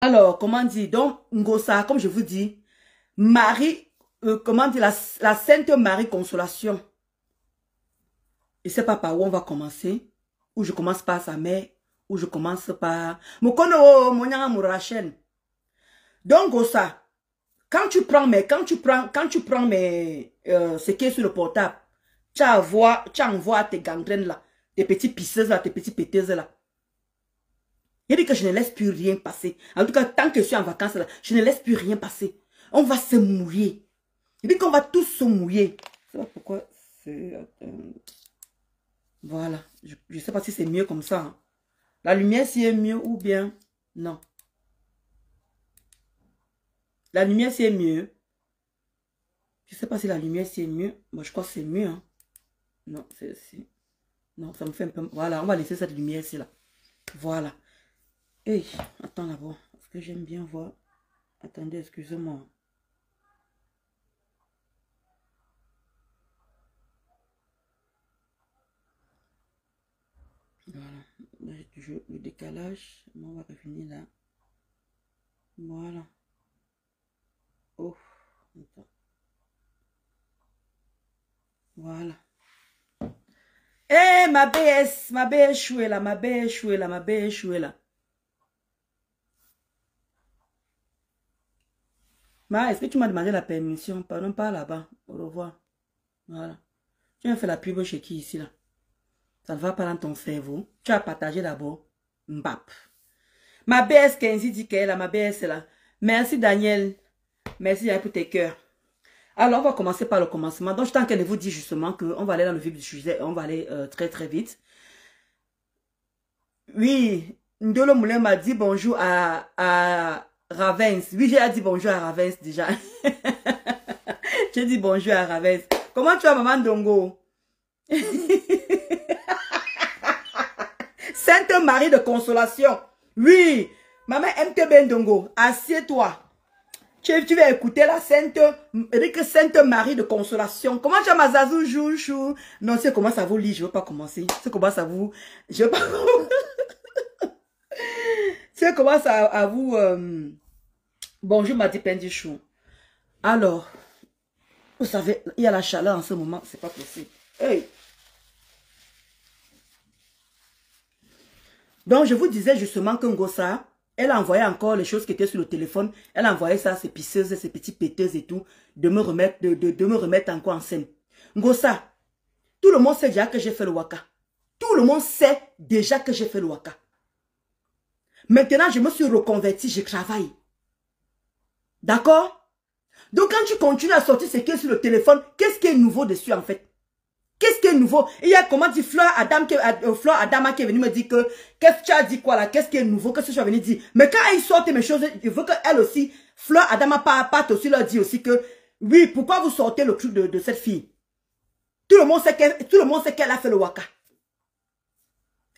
Alors, comment dire? Donc, Ngosa, comme je vous dis, Marie, comment dire, la Sainte Marie Consolation. Je ne sais pas par où on va commencer. Ou je commence par sa mère, ou je commence par... Mokono, Monyanga Mourachen. Donc, Ngosa, quand tu prends mes, ce qui est sur le portable, tu envoies tes gangrènes là, tes petites pisseuses là, tes petites péteuses là. Il dit que je ne laisse plus rien passer. En tout cas, tant que je suis en vacances là, je ne laisse plus rien passer. On va se mouiller. Il dit qu'on va tous se mouiller. Je ne sais pas pourquoi c'est... Voilà. Je ne sais pas si c'est mieux comme ça. Hein. La lumière, si est mieux ou bien... Non. La lumière, si est mieux. Je ne sais pas si la lumière, si est mieux. Moi, je crois que c'est mieux. Hein. Non, c'est... Non, ça me fait un peu... Voilà, on va laisser cette lumière-ci là. Voilà. Hey, attends là-bas. Parce que j'aime bien voir. Attendez, excusez-moi. Voilà. Le décalage. On va revenir là. Voilà. Oh. Attends. Voilà. Eh, ma belle chouée là, ma belle chouée là, ma belle chouée là. Ma, est-ce que tu m'as demandé la permission? Pardon, pas là-bas. Au revoir. Voilà. Tu as fait la pub chez qui ici là? Ça ne va pas dans ton cerveau. Tu as partagé d'abord. Mbap. Ma BS Kenzie dit qu'elle a ma BS là. Merci Daniel. Merci Daniel pour tes cœurs. Alors on va commencer par le commencement. Donc je suis en train de vous dire justement qu'on va aller dans le vif du sujet. On va aller très très vite. Oui. Ndolo Moulin m'a dit bonjour à Ravens. Oui, j'ai dit bonjour à Ravens déjà. J'ai dit bonjour à Ravens. Comment tu vas, maman Dongo? Sainte Marie de Consolation. Oui. Maman MTB Ndongo, assieds-toi. Tu vas écouter la Sainte Marie de Consolation. Comment tu as ma Zazou Jouchou? Non, c'est comment ça vous lit, je ne veux pas commencer. C'est comment ça vous... Je veux pas... c'est comment ça à vous... Bonjour, Madi Pendichou. Alors, vous savez, il y a la chaleur en ce moment, c'est pas possible. Hey. Donc, je vous disais justement que Ngosa, elle a envoyé encore les choses qui étaient sur le téléphone. Elle a envoyé ça à ses pisseuses, ses petites péteuses et tout, de me remettre encore en scène. Ngosa, tout le monde sait déjà que j'ai fait le waka. Tout le monde sait déjà que j'ai fait le waka. Maintenant, je me suis reconverti, je travaille. D'accord? Donc, quand tu continues à sortir ce qui est sur le téléphone, qu'est-ce qui est nouveau dessus en fait? Qu'est-ce qui est nouveau? Il y a comment dire Fleur Adama qui est venue me dire que qu'est-ce que tu as dit quoi là? Qu'est-ce qui est nouveau? Qu'est-ce que tu as venu dire? Mais quand ils sortent mes choses, je veux qu'elle aussi, Fleur Adama parte aussi leur dire aussi que oui, pourquoi vous sortez le truc de cette fille? Tout le monde sait qu'elle a fait le waka.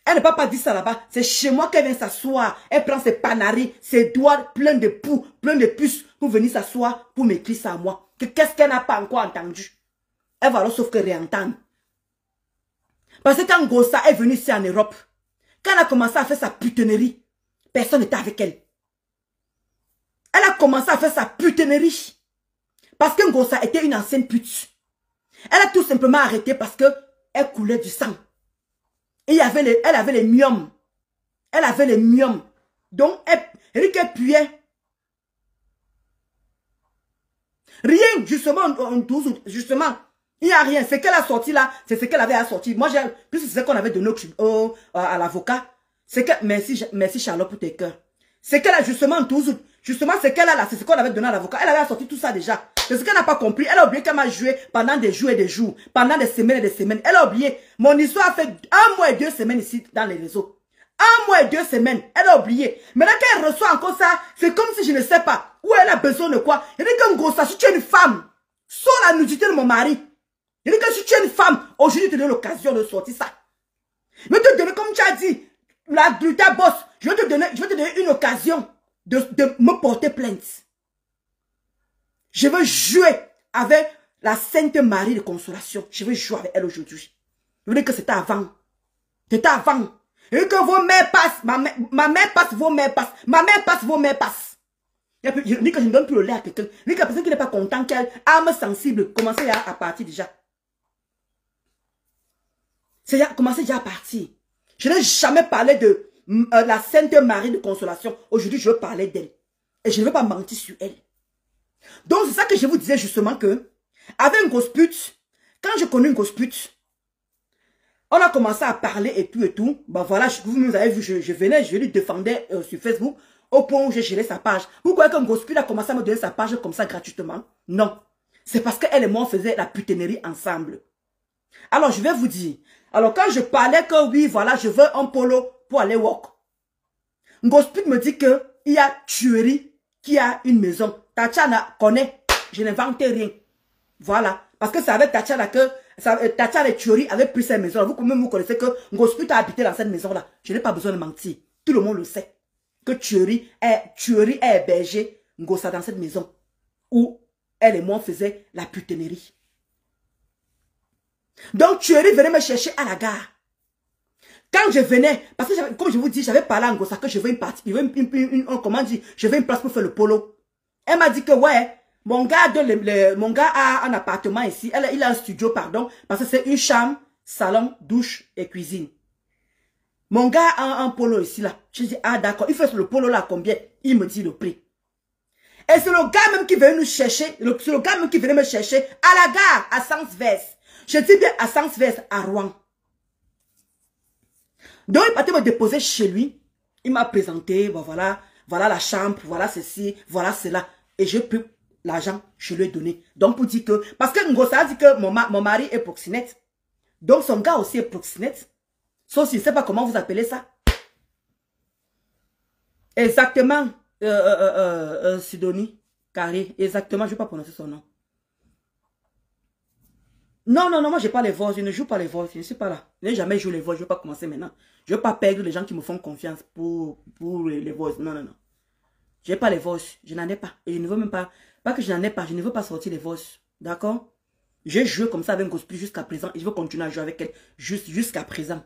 Elle ne peut pas dire ça là-bas. C'est chez moi qu'elle vient s'asseoir. Elle prend ses panaris, ses doigts pleins de poux, pleins de puces pour venir s'asseoir pour m'écrire ça à moi. Qu'est-ce qu'elle n'a pas encore entendu? Elle va alors sauf que réentendre. Parce que quand Ngosa est venue ici en Europe, quand elle a commencé à faire sa putonnerie, personne n'était avec elle. Elle a commencé à faire sa putonnerie. Parce que Ngosa était une ancienne pute. Elle a tout simplement arrêté parce que elle coulait du sang. Et elle avait les myomes. Elle avait les myomes. Donc, elle puait. Rien, justement, il n'y a rien. Ce qu'elle a sorti là, c'est ce qu'elle avait à sortir. Moi, plus c'est ce qu'on avait donné à l'avocat. Merci Charlotte pour tes cœurs. C'est qu'elle a justement ce qu'elle a là, c'est ce qu'on avait donné à l'avocat. Elle avait sorti tout ça déjà. C'est ce qu'elle n'a pas compris. Elle a oublié qu'elle m'a joué pendant des jours et des jours, pendant des semaines et des semaines. Elle a oublié. Mon histoire a fait 1 mois et 2 semaines ici dans les réseaux. 1 mois et 2 semaines. Elle a oublié. Maintenant qu'elle reçoit encore ça, c'est comme si je ne sais pas où elle a besoin de quoi. Il dit que gros, ça, si tu es une femme, sors la nudité de mon mari. Il dit que si tu es une femme, aujourd'hui, tu te donnes l'occasion de sortir ça. Je vais te donner, comme tu as dit, la gluta boss, je vais te donner une occasion de me porter plainte. Je veux jouer avec la Sainte Marie de Consolation. Je veux jouer avec elle aujourd'hui. Je veux dire que c'était avant. C'était avant. Et que vos mères passent, ma mère passe, vos mères passent, ma mère passe, vos mères passent. Je dis que je ne donne plus le lait à quelqu'un. Je dis que la personne qui n'est pas content, qu'elle âme sensible, commencez à partir déjà. C'est commencé déjà à partir. Je n'ai jamais parlé de la Sainte Marie de Consolation. Aujourd'hui, je veux parler d'elle. Et je ne veux pas mentir sur elle. Donc, c'est ça que je vous disais justement que, avec une grosse pute, quand je connais une grosse pute, on a commencé à parler et tout et tout. Ben voilà, vous nous avez vu, je venais, je lui défendais sur Facebook, au point où j'ai géré sa page. Vous croyez qu'un grosse pute a commencé à me donner sa page comme ça gratuitement? Non. C'est parce qu'elle et moi, on faisait la putinerie ensemble. Alors, je vais vous dire. Alors, quand je parlais que oui, voilà, je veux un polo pour aller walk. Ngospit me dit que il y a tuerie qui a une maison. Tatiana connaît. Je n'invente rien. Voilà. Parce que c'est avec Tatiana que Tatiana et Tuerie avaient pris cette maison. Vous connaissez que Ngospit a habité dans cette maison-là. Je n'ai pas besoin de mentir. Tout le monde le sait. Que Tuerie est hébergée Ngosa dans cette maison. Où elle et moi faisaient la putinerie. Donc, Tuerie venait me chercher à la gare. Quand je venais, parce que comme je vous dis, j'avais parlé à Ngosa que je veux une partie, je veux comment dire, je veux une place pour faire le polo. Elle m'a dit que ouais, mon gars a un appartement ici, il a un studio, pardon, parce que c'est une chambre, salon, douche et cuisine. Mon gars a un polo ici là. Je dis ah d'accord, il fait le polo là combien? Il me dit le prix. Et c'est le gars même qui venait nous chercher, c'est le gars même qui venait me chercher à la gare, à Sens-Vers. Je dis bien à Sens-Vers, à Rouen. Donc, il partait me déposer chez lui. Il m'a présenté, bon, voilà la chambre, voilà ceci, voilà cela. Et j'ai pris l'argent, je lui ai donné. Donc, pour dire que, parce que Ngosa a dit que mon mari est proxénète. Donc, son gars aussi est proxénète. Sauf si je ne sais pas comment vous appelez ça. Exactement, Sidonie, Carré, exactement, je ne vais pas prononcer son nom. Non, moi je n'ai pas les voix, je ne joue pas les voix, je ne suis pas là. Je n'ai jamais joué les voix, je ne vais pas commencer maintenant. Je ne veux pas perdre les gens qui me font confiance pour les voix. Non. Je n'ai pas les voix, je n'en ai pas. Et je ne veux même pas, pas que je n'en ai pas, je ne veux pas sortir les voix. D'accord? J'ai joué comme ça avec Gospel jusqu'à présent et je veux continuer à jouer avec elle jusqu'à présent.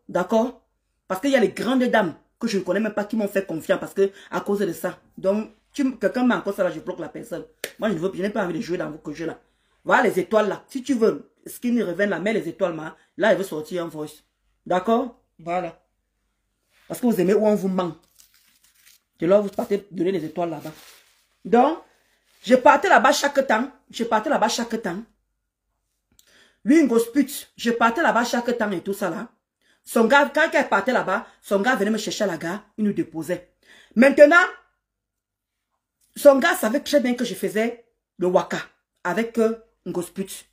D'accord? Parce qu'il y a les grandes dames que je ne connais même pas qui m'ont fait confiance parce que à cause de ça. Donc, quelqu'un m'a encore ça là, je bloque la personne. Moi, je n'ai pas envie de jouer dans vos jeux là. Voilà les étoiles là. Si tu veux, Skinny Reven là, mets les étoiles là, il veut sortir un voice. D'accord? Voilà. Parce que vous aimez où on vous ment. Et là, vous partez donner les étoiles là-bas. Donc, je partais là-bas chaque temps. Lui, une grosse pute. Je partais là-bas chaque temps et tout ça là. Son gars, quand elle partait là-bas, son gars venait me chercher à la gare. Il nous déposait. Maintenant, son gars savait très bien que je faisais le waka avec une grosse pute.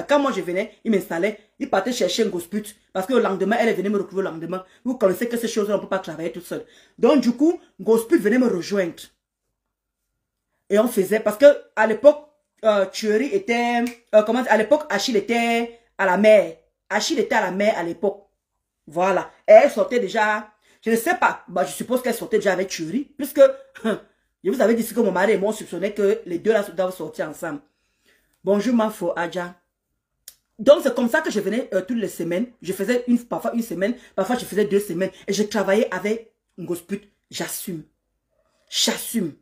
Quand moi je venais, il m'installait, il partait chercher une grosse pute. Parce que le lendemain, elle venait me retrouver le lendemain. Vous connaissez que ces choses-là, on ne peut pas travailler toute seule. Donc du coup, une grosse pute venait me rejoindre. Et on faisait, parce que à l'époque, Tuerie était, à l'époque, Achille était à la mer. Achille était à la mer à l'époque. Voilà. Et elle sortait déjà, je ne sais pas, bah, je suppose qu'elle sortait déjà avec Tuerie. Puisque, je vous avais dit que mon mari et moi, on soupçonnait que les deux là doivent sortir ensemble. Bonjour Mafo Adja. Donc c'est comme ça que je venais toutes les semaines. Je faisais parfois une semaine, parfois je faisais 2 semaines. Et je travaillais avec une grosse pute. J'assume. J'assume.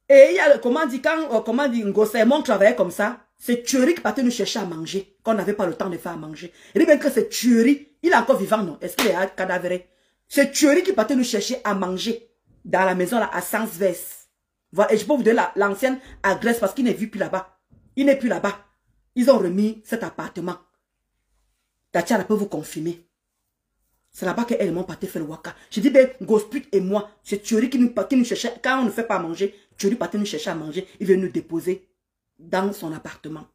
Et il y a, comment dit, une grosse et moi on travaillait comme ça. C'est Tuerie qui partait nous chercher à manger. Quand on n'avait pas le temps de faire à manger. Il dit bien que c'est Tuerie. Il est encore vivant, non? Est-ce qu'il est cadavéré? C'est Tuerie qui partait nous chercher à manger. Dans la maison là, à Sens-Vers. Voilà, et je peux vous donner l'ancienne adresse parce qu'il n'est plus là-bas. Il n'est plus là-bas. Ils ont remis cet appartement. Tatiana peut vous confirmer. C'est là-bas qu'elle et moi partait faire le waka. Je dis, ben, Gosput et moi, c'est Tuerie qui nous cherchait. Quand on ne fait pas manger, Tuerie partait nous chercher à manger. Il veut nous déposer dans son appartement.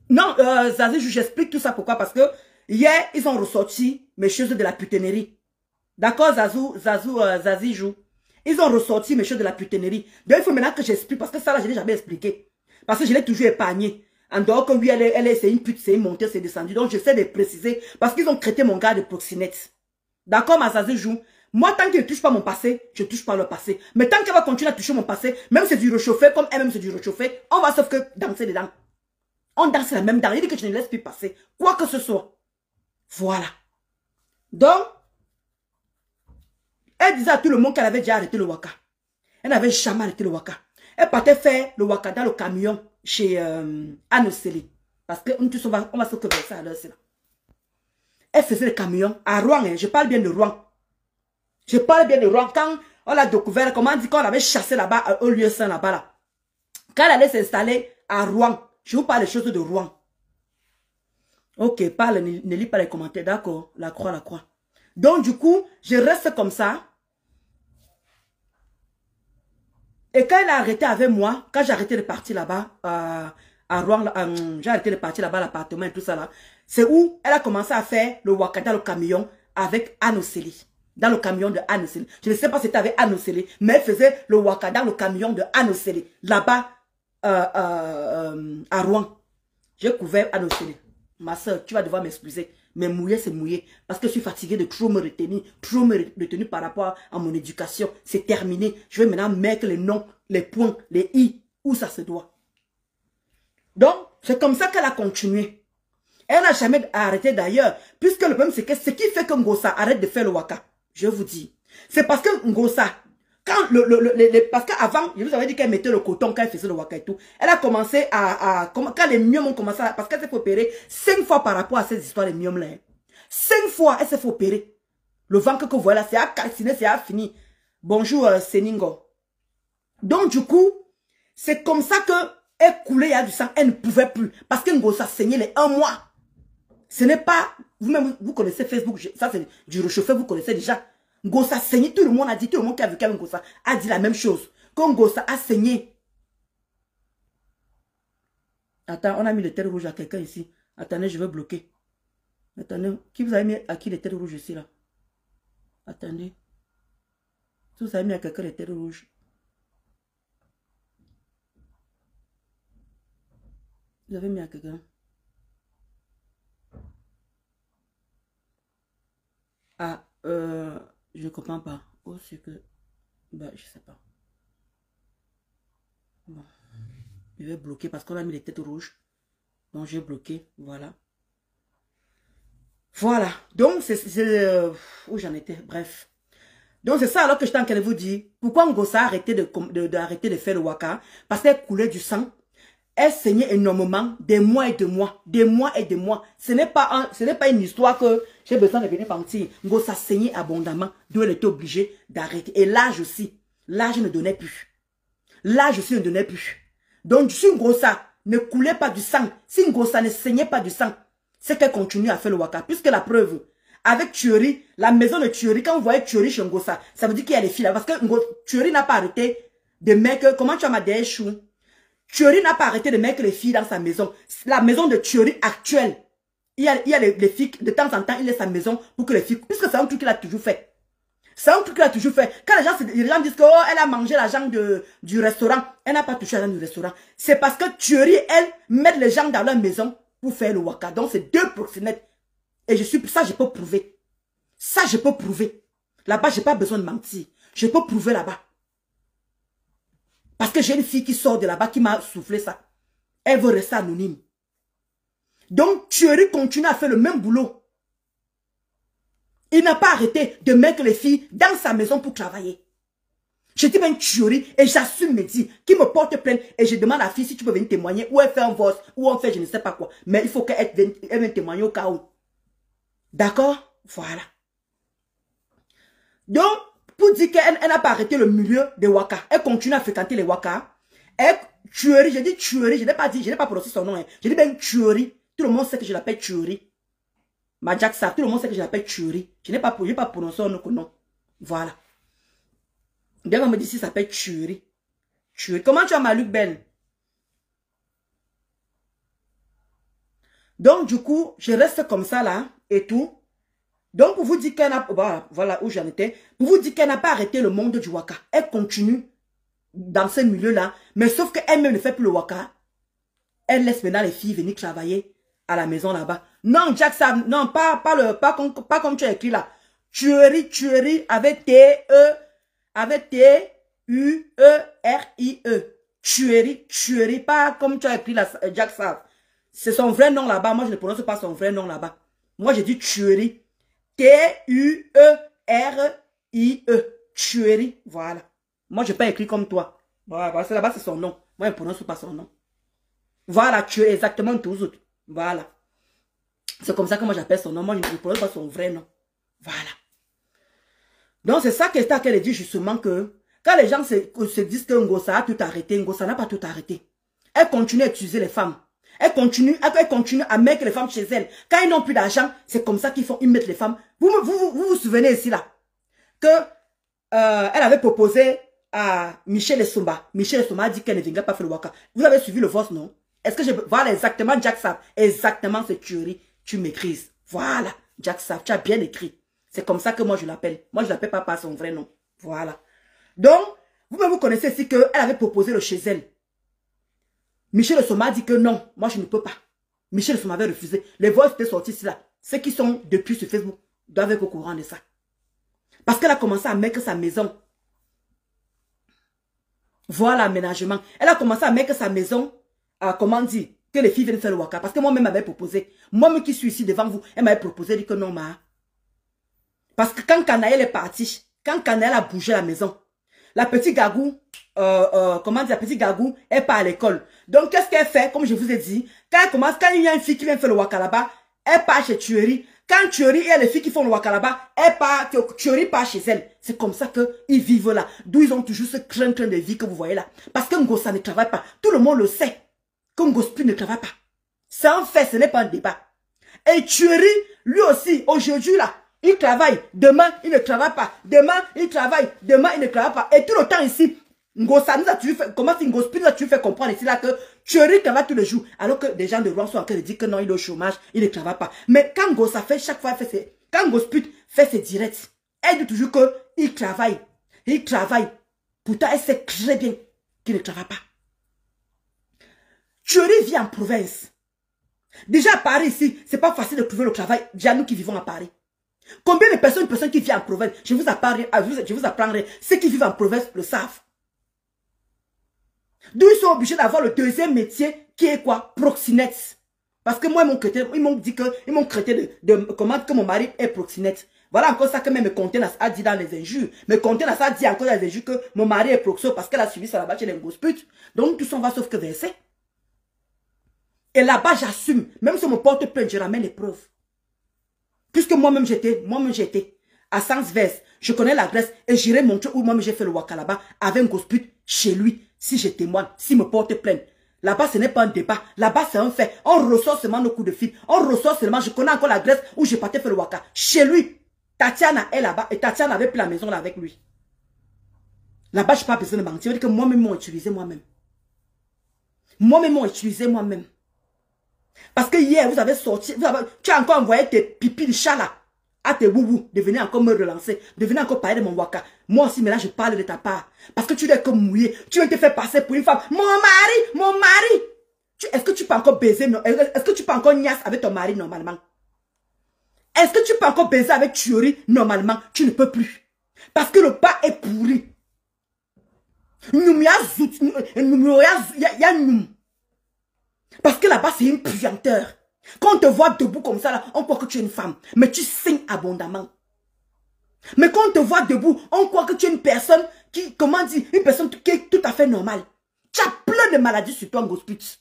Non, Zazie, j'explique tout ça pourquoi. Parce que hier, ils ont ressorti mes choses de la putinerie. D'accord, Zazie joue. Ils ont ressorti mes choses de la putinerie. Donc, il faut maintenant que j'explique. Parce que ça, là, je l'ai jamais expliqué. Parce que je l'ai toujours épargné. En dehors que oui, c'est une pute, c'est une montée, c'est descendu. Donc, j'essaie de préciser. Parce qu'ils ont traité mon gars de proxénète. D'accord, ma Zazie joue. Moi, tant qu'il ne touche pas mon passé, je ne touche pas le passé. Mais tant qu'elle va continuer à toucher mon passé, même si c'est du réchauffé, comme elle-même c'est du réchauffé, on va sauf que danser dedans. On danse la même danse. Il dit que je ne laisse plus passer. Quoi que ce soit. Voilà. Donc, elle disait à tout le monde qu'elle avait déjà arrêté le waka. Elle n'avait jamais arrêté le waka. Elle partait faire le waka dans le camion chez Anne Célie. Parce qu'on va se trouver ça à l'heure. Elle faisait le camion à Rouen. Hein. Je parle bien de Rouen. Je parle bien de Rouen. Quand on l'a découvert, comment on dit qu'on l'avait chassé là-bas, au lieu saint là-bas. Là. Quand elle allait s'installer à Rouen, je vous parle des choses de Rouen. Ok, parle, ne lis pas les commentaires. D'accord, la croix, la croix. Donc du coup, je reste comme ça. Et quand elle a arrêté avec moi, quand j'ai arrêté de partir là-bas, à Rouen, j'ai arrêté de partir là-bas, l'appartement et tout ça là, c'est où elle a commencé à faire le waka dans le camion avec Anne Océlie. Dans le camion de Anne Océlie. Je ne sais pas si c'était avec Anne Océlie, mais elle faisait le waka dans le camion de Anne Océlie. Là-bas, à Rouen. J'ai couvert Anne Océlie. Ma soeur, tu vas devoir m'excuser. Mais mouiller, c'est mouiller. Parce que je suis fatiguée de trop me retenir par rapport à mon éducation. C'est terminé. Je vais maintenant mettre les noms, les points, les i, où ça se doit. Donc, c'est comme ça qu'elle a continué. Elle n'a jamais arrêté d'ailleurs. Puisque le problème, c'est que ce qui fait que Ngosa arrête de faire le waka, je vous dis, c'est parce que Ngosa, quand parce qu'avant, je vous avais dit qu'elle mettait le coton quand elle faisait le waka et tout. Elle a commencé quand les myomes ont commencé parce qu'elle s'est fait opérer 5 fois par rapport à ces histoires de myomes là. 5 fois, elle s'est fait opérer. Le ventre que vous voyez là, c'est à calciner, c'est à fini. Bonjour, Seningo. Donc, du coup, c'est comme ça que elle coulait, il y a du sang, elle ne pouvait plus. Parce que Ngosa saignait les 1 mois. Ce n'est pas, vous-même, vous connaissez Facebook, ça c'est du réchauffé, vous connaissez déjà. Ngosa a saigné, tout le monde a dit, tout le monde qui a vécu avec Ngosa a dit la même chose. Que Ngosa a saigné. Attends, on a mis le tête rouge à quelqu'un ici. Attendez, je vais bloquer. Attendez, qui vous avez mis à qui les têtes rouges ici là? Attendez. Si vous avez mis à quelqu'un les têtes rouges. Vous avez mis à quelqu'un. Ah, je ne comprends pas. Oh, c'est que... Bah, je sais pas. Bon. Je vais bloquer parce qu'on a mis les têtes rouges. Donc, j'ai bloqué. Voilà. Voilà. Donc, c'est... où j'en étais? Bref. Donc, c'est ça alors que j'étais en train de vous dire. Pourquoi Ngosa a arrêté de faire le waka? Parce qu'elle coulait du sang. Elle saignait énormément, des mois et des mois, des mois et des mois. Ce n'est pas une histoire que j'ai besoin de venir mentir. Ngosa saignait abondamment, d'où elle était obligée d'arrêter. Et l'âge aussi, l'âge ne donnait plus. L'âge aussi ne donnait plus. Donc, si Ngosa ne coulait pas du sang, si Ngosa ne saignait pas du sang, c'est qu'elle continue à faire le waka. Puisque la preuve, avec Thuori, la maison de Thuori, quand vous voyez Thuori chez Ngosa, ça veut dire qu'il y a des filles là. Parce que Thuori n'a pas arrêté de mettre, comment tu as ma déchou? Thuori n'a pas arrêté de mettre les filles dans sa maison. La maison de Thuori actuelle, il y a les filles, de temps en temps, il laisse sa maison pour que les filles... Puisque c'est un truc qu'il a toujours fait. C'est un truc qu'il a toujours fait. Quand les gens disent que oh, elle a mangé l'argent du restaurant, elle n'a pas touché l'argent du restaurant. C'est parce que Thuori, elle, met les gens dans leur maison pour faire le waka. Donc, c'est 2 proxénètes. Et ça, je peux prouver. Ça, je peux prouver. Là-bas, je n'ai pas besoin de mentir. Je peux prouver là-bas. Parce que j'ai une fille qui sort de là-bas qui m'a soufflé ça. Elle veut rester anonyme. Donc, Thuori continue à faire le même boulot. Il n'a pas arrêté de mettre les filles dans sa maison pour travailler. Je dis même Thuori et j'assume mes dires, qui me porte plainte et je demande à la fille si tu peux venir témoigner ou elle fait un voice ou on fait je ne sais pas quoi. Mais il faut qu'elle vienne témoigner au cas où. D'accord? Voilà. Donc, pour dire qu'elle n'a pas arrêté le milieu des waka. Elle continue à fréquenter les waka. Thuori, j'ai dit Thuori, je n'ai pas dit, je n'ai pas prononcé son nom. Hein. J'ai dit ben Thuori. Tout le monde sait que je l'appelle Thuori. Majaksa, tout le monde sait que je l'appelle Thuori. Je n'ai pas prononcé son nom. Voilà. Bien, on me dit si ça s'appelle Thuori. Thuori. Comment tu as ma Luc Ben? Donc, du coup, je reste comme ça là et tout. Donc, pour vous dire qu'elle n'a... Voilà où j'en étais. Pour vous dire qu'elle n'a pas arrêté le monde du waka. Elle continue dans ce milieu-là. Mais sauf qu'elle-même ne fait plus le waka. Elle laisse maintenant les filles venir travailler à la maison là-bas. Non, Jack Sam, non, pas comme tu as écrit là. Thuori, avec T-U-E-R-I-E. Thuori, pas comme tu as écrit là, Jack Sam. C'est son vrai nom là-bas. Moi, je ne prononce pas son vrai nom là-bas. Moi, j'ai dit tuerie. T-U-E-R-I-E. Tuerie. Voilà. Moi, je n'ai pas écrit comme toi. Voilà, parce que là-bas, c'est son nom. Moi, je ne prononce pas son nom. Voilà, tu es exactement tous autres. Voilà. C'est comme ça que moi, j'appelle son nom. Moi, je ne prononce pas son vrai nom. Voilà. Donc, c'est ça qu'elle dit justement que quand les gens se disent que Ngosa a tout arrêté, Ngosa n'a pas tout arrêté. Elle continue à utiliser les femmes. Elle continue à mettre les femmes chez elle. Quand ils n'ont plus d'argent, c'est comme ça ils mettent les femmes. Vous souvenez ici là que elle avait proposé à Michel Essomba. Michel Essomba a dit qu'elle ne viendrait pas faire le waka. Vous avez suivi le voice, non? Est-ce que voilà exactement Jack Sav. Exactement cette tuerie. Tu m'écrises. Voilà, Jack Sav. Tu as bien écrit. C'est comme ça que moi je l'appelle. Moi je l'appelle pas par son vrai nom. Voilà. Donc, vous connaissez ici qu'elle avait proposé le chez elle. Michel Essomba a dit que non, moi je ne peux pas. Michel Essomba avait refusé. Les voix étaient sorties ici là. Ceux qui sont depuis sur Facebook doivent être au courant de ça. Parce qu'elle a commencé à mettre sa maison. Voilà l'aménagement. Elle a commencé à mettre sa maison, comment dire, que les filles viennent faire le waka. Parce que moi-même m'avais proposé. Moi-même qui suis ici devant vous, elle m'avait proposé, dit que non, ma. Parce que quand Canaël est parti, quand Canaël a bougé la maison, la petite Gagou, comment dire, la petite Gagou, elle part à l'école. Donc, qu'est-ce qu'elle fait? Comme je vous ai dit, quand il y a une fille qui vient faire le waka là-bas, elle part chez Tuerie. Quand Tuerie et les filles qui font le waka là-bas, Tuerie part chez elle. C'est comme ça qu'ils vivent là. D'où ils ont toujours ce craint de vie que vous voyez là. Parce que Ngosa ne travaille pas. Tout le monde le sait. Que Ngospi ne travaille pas. C'est un fait, ce n'est pas un débat. Et Tuerie, lui aussi, aujourd'hui là, il travaille. Demain, il ne travaille pas. Demain, il travaille. Demain, il ne travaille pas. Et tout le temps ici, Ngosa nous a toujours fait, comment si Ngospi nous a toujours fait comprendre ici là que Tuerie travaille tous les jours. Alors que des gens de Rouen sont en train de dire que non, il est au chômage, il ne travaille pas. Mais quand Ngosa fait chaque fois, quand Ngospi fait ses directs, elle dit toujours qu'il travaille. Il travaille. Pourtant, elle sait très bien qu'il ne travaille pas. Tuerie vit en province. Déjà à Paris ici, c'est pas facile de trouver le travail. Déjà nous qui vivons à Paris. Combien de personnes qui vivent en province, je vous apprendrai, ceux qui vivent en province le savent. D'où ils sont obligés d'avoir le deuxième métier qui est quoi? Proxénète. Parce que moi, ils m'ont dit que, ils m'ont traité que mon mari est proxénète. Voilà encore ça que même Contenas a dit dans les injures. Mais Contenas a dit encore dans les injures que mon mari est proxo parce qu'elle a suivi ça là-bas chez les grosses putes. Donc tout ça va sauf que verser. Et là-bas, j'assume. Même si on me porte plainte, je ramène les preuves. Puisque moi-même j'étais à Sens-Vers. Je connais l'adresse et j'irai montrer où moi-même j'ai fait le waka là-bas avec un grosse pute chez lui. Si je témoigne, s'il me porte plainte. Là-bas, ce n'est pas un débat. Là-bas, c'est un fait. On ressort seulement nos coups de fil. On ressort seulement, je connais encore l'adresse où j'ai parti faire le waka. Chez lui. Tatiana est là-bas et Tatiana avait pris la maison là avec lui. Là-bas, je n'ai pas besoin de mentir. Je veux dire que moi-même, m'ont utilisé moi-même. Moi-même, m'ont utilisé moi-même. Parce que hier, vous avez sorti, tu as encore envoyé tes pipis de chat là, à tes boubous, de venir encore me relancer, de venir encore parler de mon waka. Moi aussi, mais là, je parle de ta part. Parce que tu dois être mouillé, tu veux te faire passer pour une femme. Mon mari. Est-ce que tu peux encore baiser, est-ce que tu peux encore niasse avec ton mari normalement? Est-ce que tu peux encore baiser avec Tuerie normalement? Tu ne peux plus. Parce que le bas est pourri. Parce que là-bas, c'est une puanteur. Quand on te voit debout comme ça, là, on croit que tu es une femme. Mais tu saignes abondamment. Mais quand on te voit debout, on croit que tu es une personne qui, comment dire, une personne qui est tout à fait normale. Tu as plein de maladies sur toi, Ngospitz.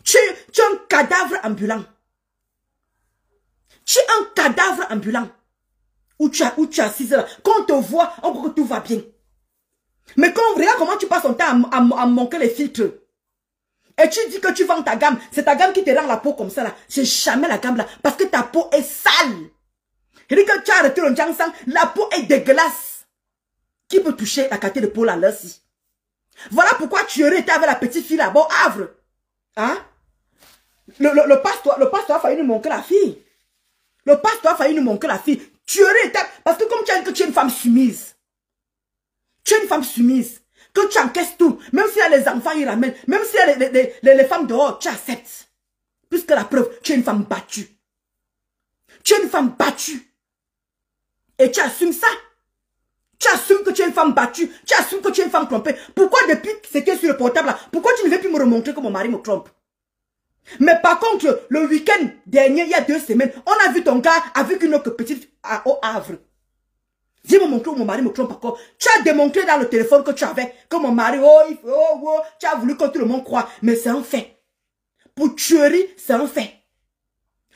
Tu es un cadavre ambulant. Tu es un cadavre ambulant. Où tu es assise là. Quand on te voit, on croit que tout va bien. Mais quand on regarde comment tu passes ton temps à manquer les filtres. Et tu dis que tu vends ta gamme. C'est ta gamme qui te rend la peau comme ça là. C'est jamais la gamme là. Parce que ta peau est sale. Et que tu as arrêté le Jiangsang, la peau est dégueulasse. Qui peut toucher la qualité de peau là, là-ci? Voilà pourquoi tu aurais été avec la petite fille là-bas, Havre. Hein? Le pasteur a failli nous manquer la fille. Le pasteur a failli nous manquer la fille. Tu aurais été... Parce que comme tu as dit que tu es une femme soumise. Tu es une femme soumise. Que tu encaisses tout. Même s'il y a les enfants, ils ramènent. Même s'il y a les femmes dehors, tu acceptes. Puisque la preuve, tu es une femme battue. Tu es une femme battue. Et tu assumes ça. Tu assumes que tu es une femme battue. Tu assumes que tu es une femme trompée. Pourquoi depuis que c'était sur le portable là, pourquoi tu ne veux plus me remontrer que mon mari me trompe? Mais par contre, le week-end dernier, il y a 2 semaines, on a vu ton gars avec une autre petite au Havre. Dis-moi mon clou, mon mari me trompe encore. Tu as démontré dans le téléphone que tu avais, que mon mari, tu as voulu que tout le monde croit. Mais c'est un fait. Pour tuerie, c'est un fait.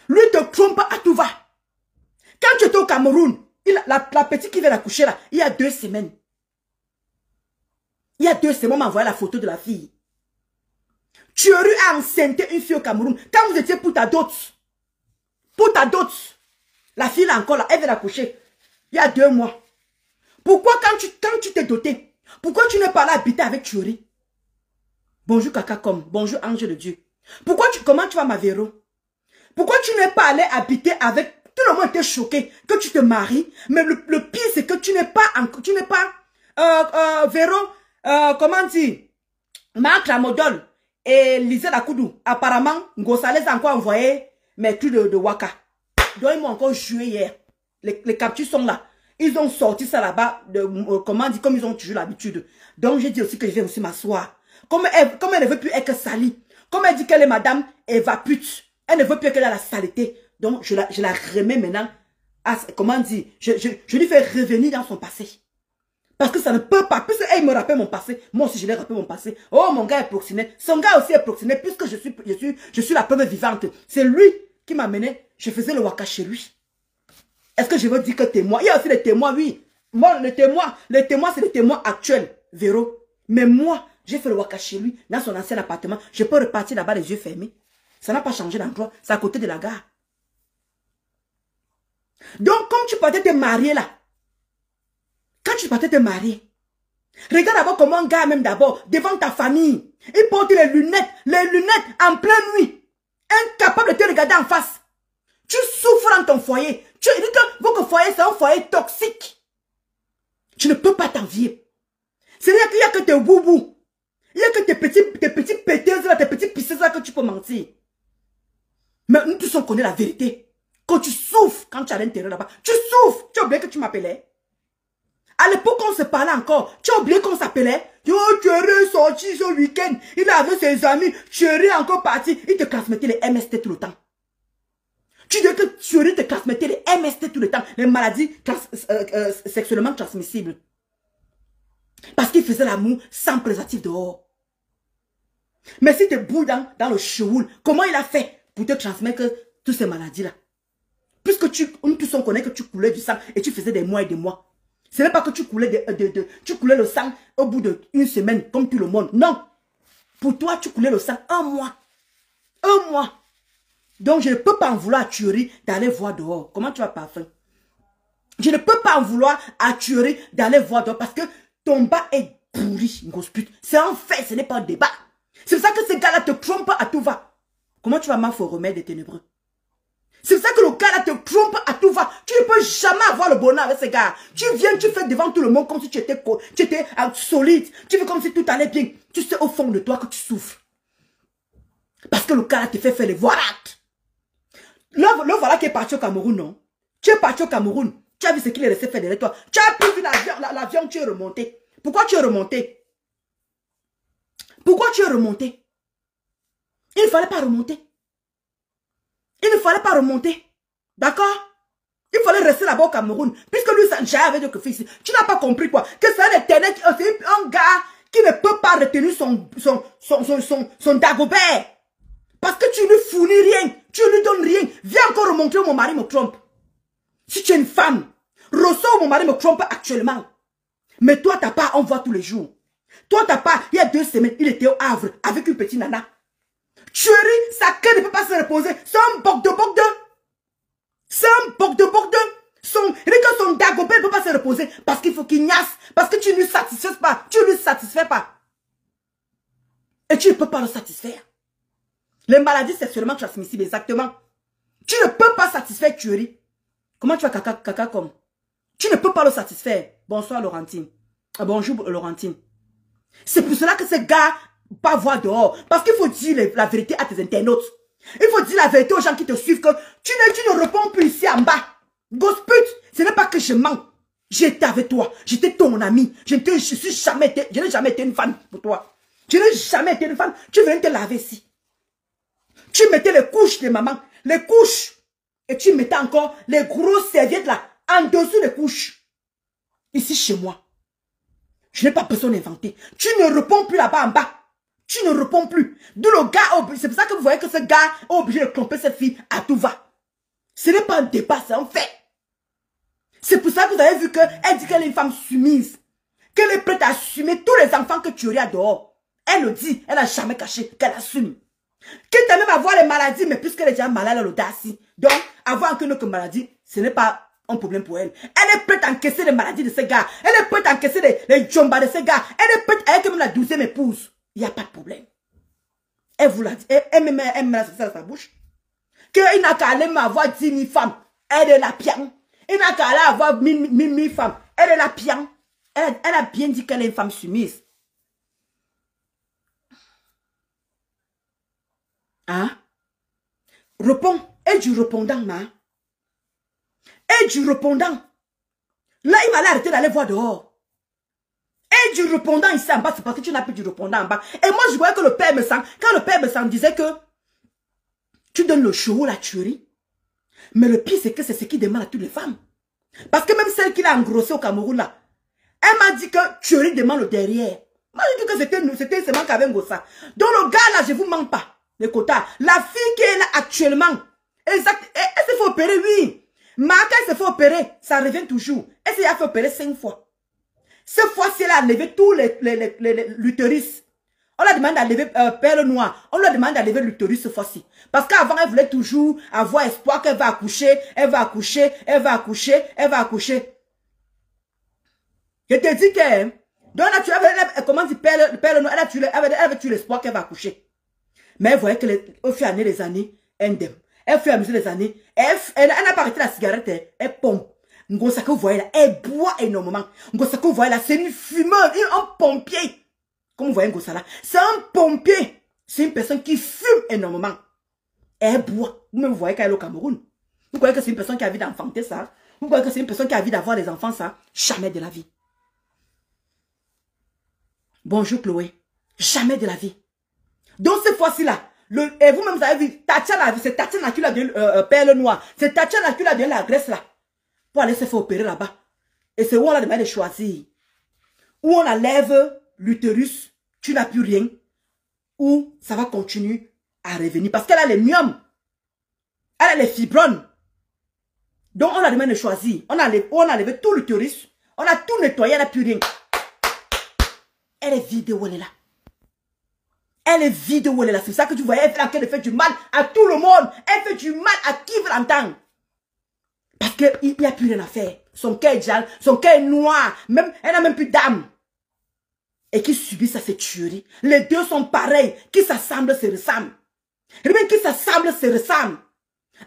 Lui te trompe à tout va. Quand tu étais au Cameroun, la petite qui vient d'accoucher là, il y a 2 semaines. Il y a 2 semaines, on m'a envoyé la photo de la fille. Tuerie a enceinté une fille au Cameroun. Quand vous étiez pour ta dot, la fille là encore là, elle vient d'accoucher. Il y a 2 mois. Pourquoi quand tu t'es doté, pourquoi tu n'es pas là habiter avec Tuerie? Bonjour Kakakom, bonjour Ange de Dieu. Comment tu vas ma Véro? Pourquoi tu n'es pas allé habiter avec... Tout le monde était choqué que tu te maries. Mais le pire, c'est que tu n'es pas... Véro, comment dire? Marc Lamodol et Lisa Lakoudou. Apparemment, Ngossales a encore envoyé mes trucs de Waka. Donc, ils m'ont encore joué hier. Les captures sont là. Ils ont sorti ça là-bas, comment dire, comme ils ont toujours l'habitude. Donc, j'ai dit aussi que je vais aussi m'asseoir. Comme elle ne veut plus être salie. Comme elle dit qu'elle est madame, elle va pute. Elle ne veut plus qu'elle ait la saleté. Donc, je la remets maintenant à, comment dire, je lui fais revenir dans son passé. Parce que ça ne peut pas, puisqu'elle me rappelle mon passé, moi aussi je l'ai rappelé mon passé. Oh, mon gars est proxénète. Son gars aussi est proxénète, puisque je suis la preuve vivante. C'est lui qui m'a mené. Je faisais le waka chez lui. Est-ce que je veux dire que témoin? Il y a aussi les témoins, oui. Moi, les témoins, c'est les témoins actuels, Véro. Mais moi, j'ai fait le waka chez lui, dans son ancien appartement. Je peux repartir là-bas les yeux fermés. Ça n'a pas changé d'endroit. C'est à côté de la gare. Donc, comme tu partais te marier là, quand tu partais te marier, regarde d'abord comment un gars, même d'abord, devant ta famille, il porte les lunettes en pleine nuit, incapable de te regarder en face. Tu souffres dans ton foyer. Tu dis que votre foyer, c'est un foyer toxique. Tu ne peux pas t'envier. C'est-à-dire qu'il n'y a que tes boubous. Il n'y a que tes petits péteuses là, tes petits pisseuses là que tu peux mentir. Mais nous tous on connaît la vérité. Quand tu souffres, quand tu es à l'intérieur là-bas, tu souffres. Tu as oublié que tu m'appelais. À l'époque, on se parlait encore. Tu as oublié qu'on s'appelait. Yo, tu es sorti ce week-end. Il est avec ses amis. Tu es encore parti. Il te transmettait les MST tout le temps. Tu dis que tu te transmettais les MST tout le temps. Les maladies sexuellement transmissibles. Parce qu'il faisait l'amour sans préservatif dehors. Mais si tu es bouilles dans le chewoul, comment il a fait pour te transmettre toutes ces maladies-là? Puisque nous tous on connaît que tu coulais du sang et tu faisais des mois et des mois. Ce n'est pas que tu coulais, tu coulais le sang au bout d'1 semaine, comme tout le monde. Non. Pour toi, tu coulais le sang 1 mois. 1 mois. Donc, je ne peux pas en vouloir à Tuerie d'aller voir dehors. Comment tu vas parfum? Je ne peux pas en vouloir à Tuerie d'aller voir dehors parce que ton bas est pourri, une grosse pute. C'est un fait, ce n'est pas un débat. C'est pour ça que ces gars-là te trompent à tout va. Comment tu vas m'en faire remède des ténébreux? C'est pour ça que le gars-là te trompe à tout va. Tu ne peux jamais avoir le bonheur avec ces gars. Tu viens, tu fais devant tout le monde comme si tu étais solide. Tu fais comme si tout allait bien. Tu sais au fond de toi que tu souffres. Parce que le gars-là te fait faire les voilas. Le voilà qui est parti au Cameroun, non? Tu es parti au Cameroun. Tu as vu ce qu'il est resté faire derrière toi. Tu as plus vu l'avion, tu es remonté. Pourquoi tu es remonté? Pourquoi tu es remonté? Il ne fallait pas remonter. Il ne fallait pas remonter. D'accord? Il fallait rester là-bas au Cameroun. Puisque lui, j'avais dit que fils. Tu n'as pas compris quoi? Que c'est un gars qui ne peut pas retenir son Dagobert. Parce que tu ne lui fournis rien. Tu ne lui donnes rien. Viens encore remontrer où mon mari me trompe. Si tu es une femme, ressors où mon mari me trompe actuellement. Mais toi, t'as pas, on voit tous les jours. Toi, t'as pas, il y a 2 semaines, il était au Havre avec une petite nana. Tuerie, sa queue ne peut pas se reposer. C'est un boc de. C'est un boc de. Son Dagobert ne peut pas se reposer parce qu'il faut qu'il niasse. Parce que tu ne lui satisfais pas. Tu ne lui satisfais pas. Et tu ne peux pas le satisfaire. Les maladies sexuellement transmissibles, exactement. Tu ne peux pas satisfaire Tuerie. Comment tu vas caca comme? Tu ne peux pas le satisfaire. Bonsoir Laurentine. Bonjour Laurentine. C'est pour cela que ces gars pas voir dehors. Parce qu'il faut dire la vérité à tes internautes. Il faut dire la vérité aux gens qui te suivent que tu ne réponds plus ici en bas. Gosse pute, ce n'est pas que je mens. J'étais avec toi. J'étais ton ami. Je n'ai jamais été une fan pour toi. Je n'ai jamais été une fan. Tu viens te laver ici. Tu mettais les couches de maman, les couches. Et tu mettais encore les grosses serviettes là, en dessous des couches. Ici chez moi. Je n'ai pas besoin d'inventer. Tu ne réponds plus là-bas en bas. Tu ne réponds plus. D'où le gars, c'est pour ça que vous voyez que ce gars est obligé de tromper cette fille à tout va. Ce n'est pas un débat, c'est un fait. C'est pour ça que vous avez vu qu'elle dit qu'elle est une femme soumise. Qu'elle est prête à assumer tous les enfants que tu aurais dehors. Elle le dit, elle n'a jamais caché qu'elle assume. Quitte à même avoir les maladies, mais puisqu'elle est déjà malade, elle a l'audace. Donc, avoir qu'une autre maladie, ce n'est pas un problème pour elle. Elle est prête à encaisser les maladies de ces gars. Elle est prête à encaisser les jombas de ces gars. Elle est prête à être même la 12e épouse. Il n'y a pas de problème. Elle vous l'a dit. Elle me met ça dans sa bouche. Qu'il n'a qu'à aller avoir 10 000 femmes. Elle est la pian. Il n'a qu'à aller avoir 1000 femmes. Elle est la pian. Elle a bien dit qu'elle est une femme soumise. Hein? Réponds. Et du répondant, hein? Et du répondant. Là, il va l'arrêter d'aller voir dehors. Et du répondant ici en bas, c'est parce que tu n'as plus du répondant en bas. Et moi, je voyais que le père me sent, quand le père me sent disait que tu donnes le show, la tuerie. Mais le pire, c'est que c'est ce qui demande à toutes les femmes. Parce que même celle qui l'a engrossée au Cameroun, là, elle m'a dit que tuerie demande le derrière. Moi, j'ai dit que c'était seulement qu'avec un gossa. Donc, le gars, là, je vous mens pas. Les quotas. La fille qui est là actuellement, exact, elle s'est fait opérer, oui. Mais quand elle s'est fait opérer, ça revient toujours. Elle s'est fait opérer 5 fois. Cette fois-ci, elle a levé tous l'utérus. On lui a demandé d'enlever perle noire. On lui a demandé d'enlever l'utérus cette fois-ci. Parce qu'avant, elle voulait toujours avoir espoir qu'elle va accoucher, elle va accoucher, elle va accoucher, elle va accoucher. Je te dis que, donc là, tu avais, comment dire, perle noire, elle avait tué l'espoir qu'elle va accoucher. Mais elle voyait que au fur et à mesure des années, elle aime. Elle fait à mesure des années, elle n'a pas arrêté la cigarette, elle pompe. Ngosa que vous voyez là, elle boit énormément. Ngosa que vous voyez là, c'est une fumeuse, un pompier. Comme vous voyez Ngosa là, c'est un pompier. C'est une personne qui fume énormément. Elle boit. Vous voyez qu'elle est au Cameroun. Vous voyez que c'est une personne qui a envie d'enfanter ça. Vous voyez que c'est une personne qui a envie d'avoir des enfants ça. Jamais de la vie. Bonjour Chloé. Jamais de la vie. Donc cette fois-ci là, et vous-même vous avez vu, Tatiana, c'est Tatiana qui l'a donné perle noire. C'est Tatiana qui l'a donné la graisse là. Pour aller se faire opérer là-bas. Et c'est où on a demandé de choisir. Où on enlève l'utérus, tu n'as plus rien. Ou ça va continuer à revenir. Parce qu'elle a les myomes. Elle a les fibromes. Donc on a demandé de choisir. On a enlevé tout l'utérus. On a tout nettoyé, elle n'a plus rien. Elle est vide où elle est là. Elle est vide où elle est là. C'est ça que tu voyais. Elle fait en train de faire du mal à tout le monde. Elle fait du mal à qui veut l'entendre. Parce qu'il n'y a plus rien à faire. Son cœur est jale, son cœur est noir. Même, elle n'a même plus d'âme. Et qui subit ça, cette tuerie. Les deux sont pareils. Qui s'assemblent, se ressemblent. Et même qui s'assemblent, se ressemblent.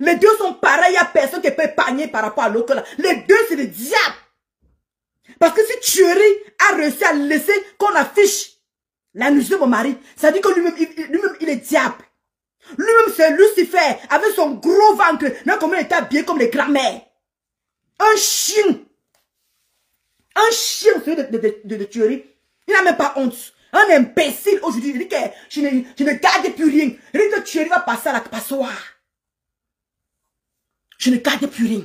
Les deux sont pareils. Il n'y a personne qui peut épargner par rapport à l'autre. Les deux, c'est le diable. Parce que si tuerie a réussi à laisser qu'on affiche la nuit de mon mari, ça dit que lui-même, il est diable. Lui-même, c'est Lucifer, avec son gros ventre. Non, comme il était habillé comme les grands-mères. Un chien. Un chien de tuerie. Il n'a même pas honte. Un imbécile aujourd'hui. Il dit que je ne garde plus rien. Il dit que tuerie va passer à la passoire. Je ne garde plus rien.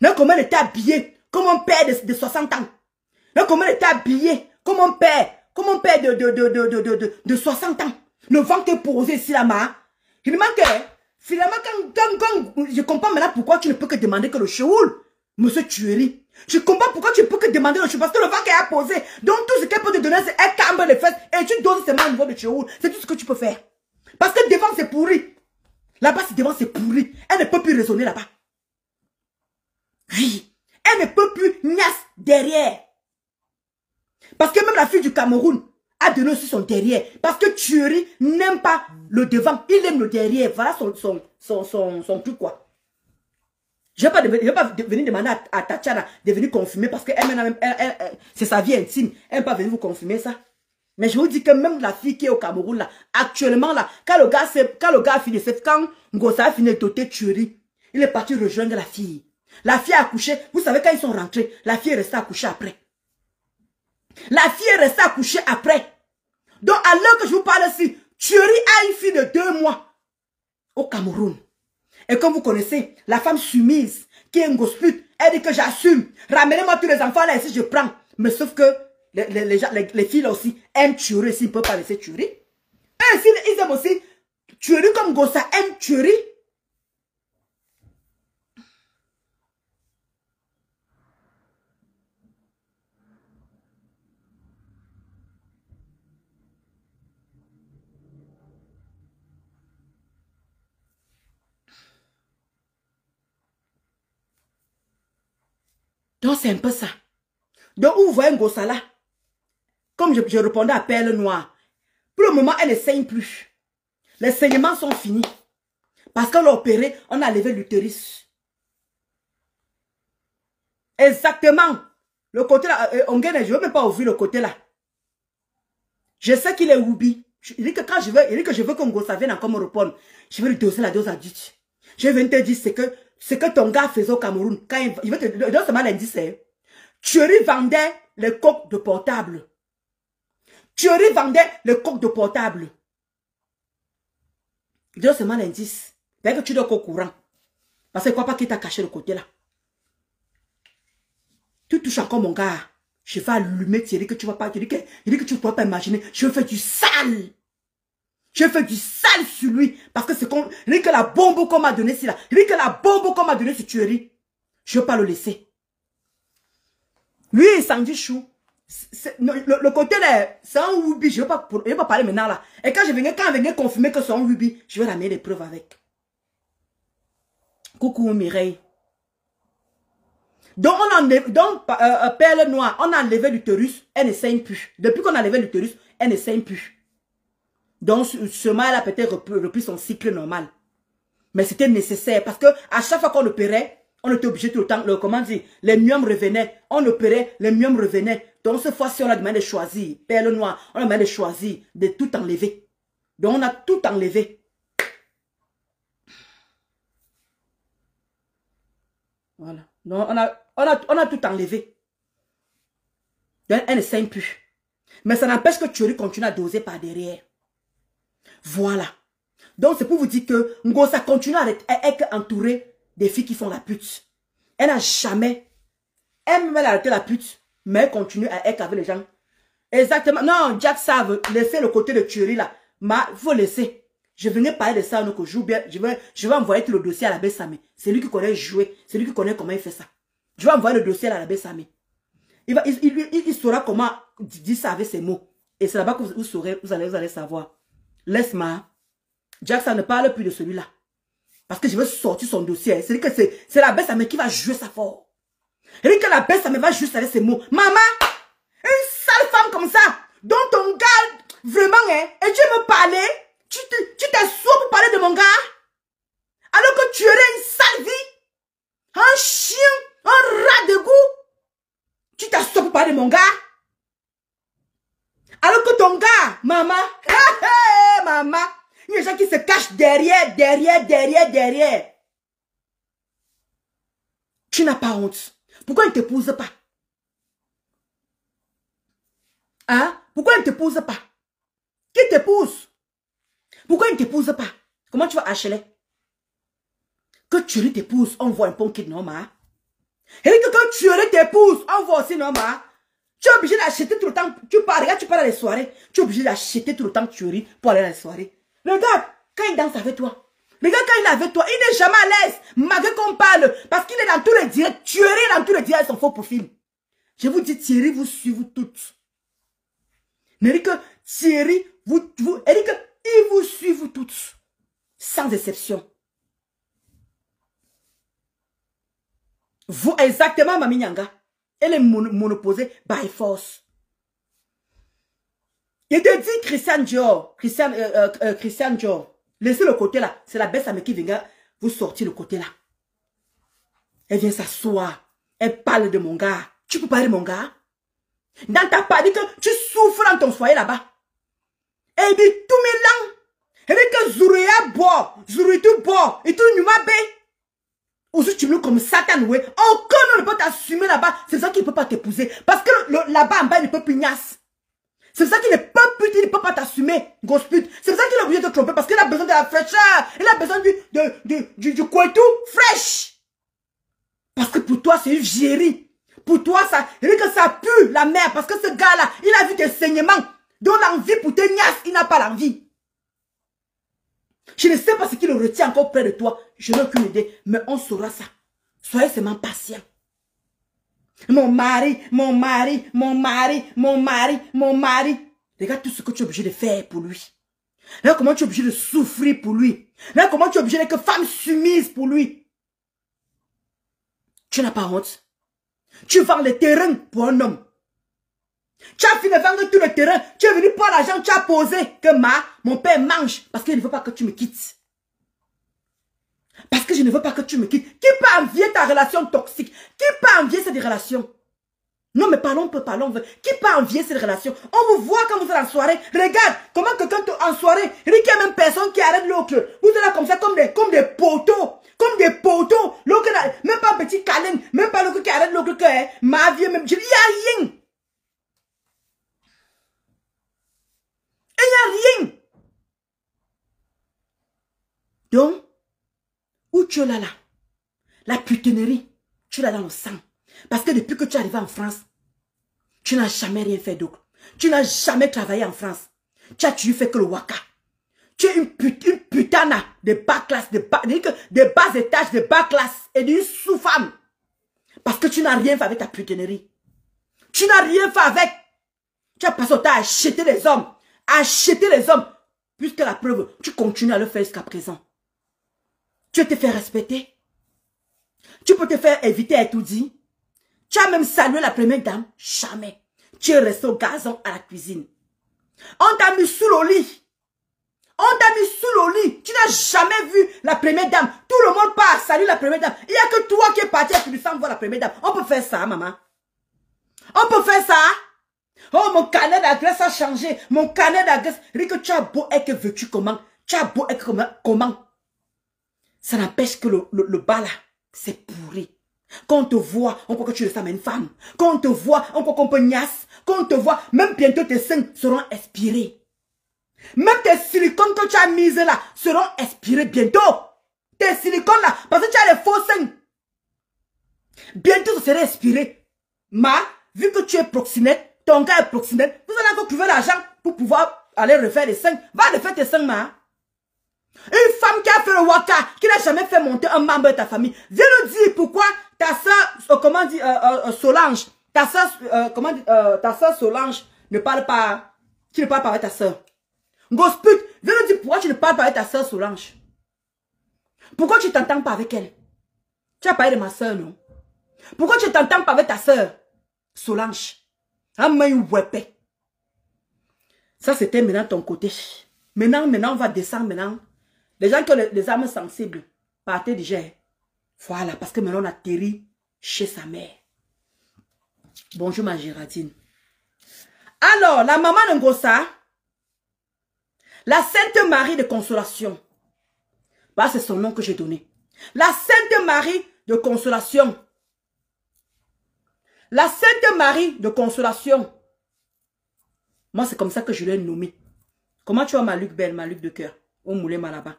Non, comme elle était habillée comme un père de 60 ans. Non, comme elle était habillée comme un père de 60 ans. Le ventre est posé ici là-bas. Je demande que, finalement, quand je comprends maintenant pourquoi tu ne peux que demander que le chéoul, monsieur tuerie. Je comprends pourquoi tu ne peux que demander le chéoul, parce que le ventre est posé. Donc tout ce qu'elle peut te donner, c'est un cambre les fesses et tu doses seulement au niveau de chéoul. C'est tout ce que tu peux faire. Parce que devant c'est pourri. Là-bas, devant c'est pourri. Elle ne peut plus raisonner là-bas. Oui. Elle ne peut plus niasse derrière. Parce que même la fille du Cameroun a donné aussi son derrière. Parce que tuerie n'aime pas le devant. Il aime le derrière. Voilà son truc quoi. Je ne vais pas venir demander à Tatiana de venir confirmer. Parce que c'est sa vie intime. Elle ne peut pas venir vous confirmer ça. Mais je vous dis que même la fille qui est au Cameroun là, actuellement là, quand le gars a fini, quand Ngosa a fini de doter tuerie, il est parti rejoindre la fille. La fille a accouché. Vous savez quand ils sont rentrés, la fille est restée accouchée après. La fille est restée accouchée après. Donc, à l'heure que je vous parle ici, tuerie a une fille de 2 mois. au Cameroun. Et comme vous connaissez, la femme soumise, qui est une grosse pute, elle dit que j'assume. Ramenez-moi tous les enfants là ici, je prends. Mais sauf que les filles là aussi aiment tuerie, s'ils ne peuvent pas laisser tuerie. Et ils aiment aussi tuerie comme Gossa aime tuerie. Donc c'est un peu ça. Donc vous voyez Ngossa là, comme je répondais à Perle Noire, pour le moment elle ne saigne plus. Les saignements sont finis. Parce qu'on l'a opéré, on a levé l'utérus. Exactement. Le côté là, je ne veux même pas ouvrir le côté là. Je sais qu'il est oubi. Il dit que quand je veux que Ngossa vienne encore me répondre, je vais lui doser la dose adulte. Je vais te dire ce que ton gars faisait au Cameroun. Quand il veut te donner seulement l'indice. Thierry vendait les coques de portable. Thierry vendait les coques de portable. Il donne seulement l'indice. Dès que tu dois au courant. Parce que ne crois pas qu'il t'a caché le côté là. Tu touches encore mon gars. Je vais allumer Thierry que tu ne vas pas. Il dit que tu ne peux pas imaginer. Je vais faire du sale. Je vais faire du sale sur lui. Parce que c'est comme. Il dit que la bombe qu'on m'a donnée, c'est là. Il dit que la bombe qu'on m'a donnée, c'est Thierry. Je ne vais pas le laisser. Lui, il s'en dit chou. Le côté là, c'est un Wubi. Je ne vais pas parler maintenant là. Et quand il venait confirmer que c'est un Wubi, je vais ramener les preuves avec. Coucou Mireille. Donc, Perle Noire, on a enlevé l'utérus, elle ne saigne plus. Depuis qu'on a enlevé l'utérus, elle ne saigne plus. Donc, seulement, elle a peut-être repris son cycle normal. Mais c'était nécessaire parce que à chaque fois qu'on opérait, on était obligé tout le temps, comment dire, les myomes revenaient. On opérait, les myomes revenaient. Donc, cette fois-ci, on a demandé de choisir. Perle Noire, on a demandé de choisir, de tout enlever. Donc, on a tout enlevé. Voilà. Donc, on a tout enlevé. Donc, elle ne saigne plus. Mais ça n'empêche que Thierry continue à doser par derrière. Voilà. Donc, c'est pour vous dire que Ngossa continue à être entourée des filles qui font la pute. Elle n'a jamais... Elle m'a arrêté la pute, mais elle continue à être avec les gens. Exactement. Non, Jack savent laisser le côté de Thierry là. Mais il faut laisser. Je venais parler de ça, donc je joue bien. Je vais envoyer tout le dossier à la Bessamé. C'est lui qui connaît jouer. C'est lui qui connaît comment il fait ça. Je vais envoyer le dossier à la Bessamé. Il saura comment dire ça avec ses mots. Et c'est là-bas que vous allez savoir. Laisse-moi. Jackson ne parle plus de celui-là. Parce que je veux sortir son dossier. C'est la Bessamé qui va jouer ça fort. Et que la Bessamé va jouer ça avec ses mots. Maman, une sale femme comme ça, dont ton gars, vraiment, hein, et tu me parlais, tu t'es sourd pour parler de mon gars, alors que tu aurais une sale vie, un chien, un rat de goût. Tu t'es sourd pour parler de mon gars. Alors que ton gars, maman, maman, il y a des gens qui se cachent derrière. Tu n'as pas honte. Pourquoi il ne t'épouse pas? Hein? Pourquoi il ne t'épouse pas? Qui t'épouse? Pourquoi il ne t'épouse pas? Comment tu vas acheter? Que tu t'épouses, on voit un bon kid normal. Et que quand tu t'épouses, on voit aussi normal. Tu es obligé d'acheter tout le temps. Regarde, tu pars à les soirées. Tu es obligé d'acheter tout le temps tu ris pour aller à les soirées. Regarde, quand il danse avec toi. Regarde quand il est avec toi. Il n'est jamais à l'aise. Malgré qu'on parle. Parce qu'il est dans tous les directs. Thierry dans tous les directs. Son faux profil. Je vous dis, Thierry vous suit vous toutes. Mais dit que Thierry, il vous suit vous toutes. Sans exception. Vous, exactement, Mami Nyanga. Elle est monoposée by force. Il te dit Christian Dior. Christian Dior. Laissez le côté là. C'est la Bessamé qui vient vous sortir le côté là. Elle vient s'asseoir. Elle parle de mon gars. Tu peux parler de mon gars? Dans ta parole, que tu souffres dans ton foyer là-bas. Elle dit tout mélange. Elle dit que Zouria boit. Zouria tout boit. Et tout numabe. Aussi tu me comme Satan, ouais. Aucun ne peut t'assumer là-bas. C'est ça qui ne peut pas t'épouser. Parce que là-bas en bas, il ne peut plus niasse. C'est ça qu'il ne peut plus, il ne peut pas t'assumer, grosse pute. C'est ça qu'il est obligé de te tromper parce qu'il a besoin de la fraîcheur. Il a besoin du couettou fraîche. Parce que pour toi, c'est une vieillerie. Pour toi, ça, que ça pue la merde. Parce que ce gars-là, il a vu tes saignements. Donc l'envie pour te niasse, il n'a pas l'envie. Je ne sais pas ce qui le retient encore près de toi. Je n'ai aucune idée. Mais on saura ça. Soyez seulement patient. Mon mari, mon mari, mon mari, mon mari, mon mari. Regarde tout ce que tu es obligé de faire pour lui. Regarde comment tu es obligé de souffrir pour lui. Regarde comment tu es obligé d'être femme soumise pour lui. Tu n'as pas honte. Tu vends le terrain pour un homme. Tu as fini de vendre tout le terrain. Tu es venu prendre l'argent, tu as posé que mon père mange parce qu'il ne veut pas que tu me quittes. Parce que je ne veux pas que tu me quittes. Qui peut envier ta relation toxique? Qui peut envier cette relation? Non, mais parlons peu, parlons. Qui peut envier cette relation? On vous voit quand vous êtes en soirée. Regarde comment quelqu'un en soirée, il y a même personne qui arrête l'autre. Vous êtes là comme ça, comme des poteaux. Comme des poteaux. L'autre, même pas un petit câlin. Même pas l'autre qui arrête l'autre. Ma vie, même. Il n'y a rien. Il n'y a rien. Donc, où tu es là, la putinerie, tu l'as dans le sang. Parce que depuis que tu es arrivé en France, tu n'as jamais rien fait d'autre. Tu n'as jamais travaillé en France. Tu as toujours fait que le waka. Tu es une putana de bas classe, de bas étages, de bas classe et d'une sous-femme. Parce que tu n'as rien fait avec ta putinerie. Tu n'as rien fait avec. Tu as passé au temps à acheter les hommes. Acheter les hommes. Puisque la preuve, tu continues à le faire jusqu'à présent. Tu te fais respecter. Tu peux te faire éviter à tout dit. Tu as même salué la première dame. Jamais. Tu es resté au gazon à la cuisine. On t'a mis sous le lit. On t'a mis sous le lit. Tu n'as jamais vu la première dame. Tout le monde part saluer la première dame. Il n'y a que toi qui es parti à Puissant voir la première dame. On peut faire ça, maman. On peut faire ça. Oh, mon carnet d'adresse a changé. Mon carnet d'adresse. Que tu as beau être vêtu comment? Tu as beau être comment? Ça n'empêche que le bas là, c'est pourri. Quand on te voit, on croit que tu ressembles à une femme. Quand on te voit, on croit qu'on peut niasse. Quand on te voit, même bientôt tes seins seront expirés. Même tes silicones que tu as mises là seront expirés bientôt. Tes silicones là, parce que tu as les faux seins. Bientôt, ça sera expiré. Vu que tu es proxénète, ton gars est proxénète, vous allez encore trouver l'argent pour pouvoir aller refaire les seins. Va refaire tes seins, Une femme qui a fait le waka, qui n'a jamais fait monter un membre de ta famille, viens nous dire pourquoi ta soeur, comment dit, Solange, ta soeur Solange ne parle pas, tu ne parles pas avec ta soeur. Gosput, viens nous dire pourquoi tu ne parles pas avec ta soeur Solange. Pourquoi tu ne t'entends pas avec elle? Tu as parlé de ma soeur, non? Pourquoi tu ne t'entends pas avec ta soeur Solange? Ça, c'était maintenant ton côté. Maintenant, on va descendre maintenant. Les gens qui ont les âmes sensibles, partez déjà. Voilà, parce que maintenant on atterrit chez sa mère. Bonjour ma Géraldine. Alors, la maman de Ngossa, la Sainte Marie de Consolation. Bah, c'est son nom que j'ai donné. La Sainte Marie de Consolation. La Sainte Marie de Consolation. Moi, c'est comme ça que je l'ai nommée. Comment tu vois ma Luc belle, ma Luc de cœur? Au moulin là-bas.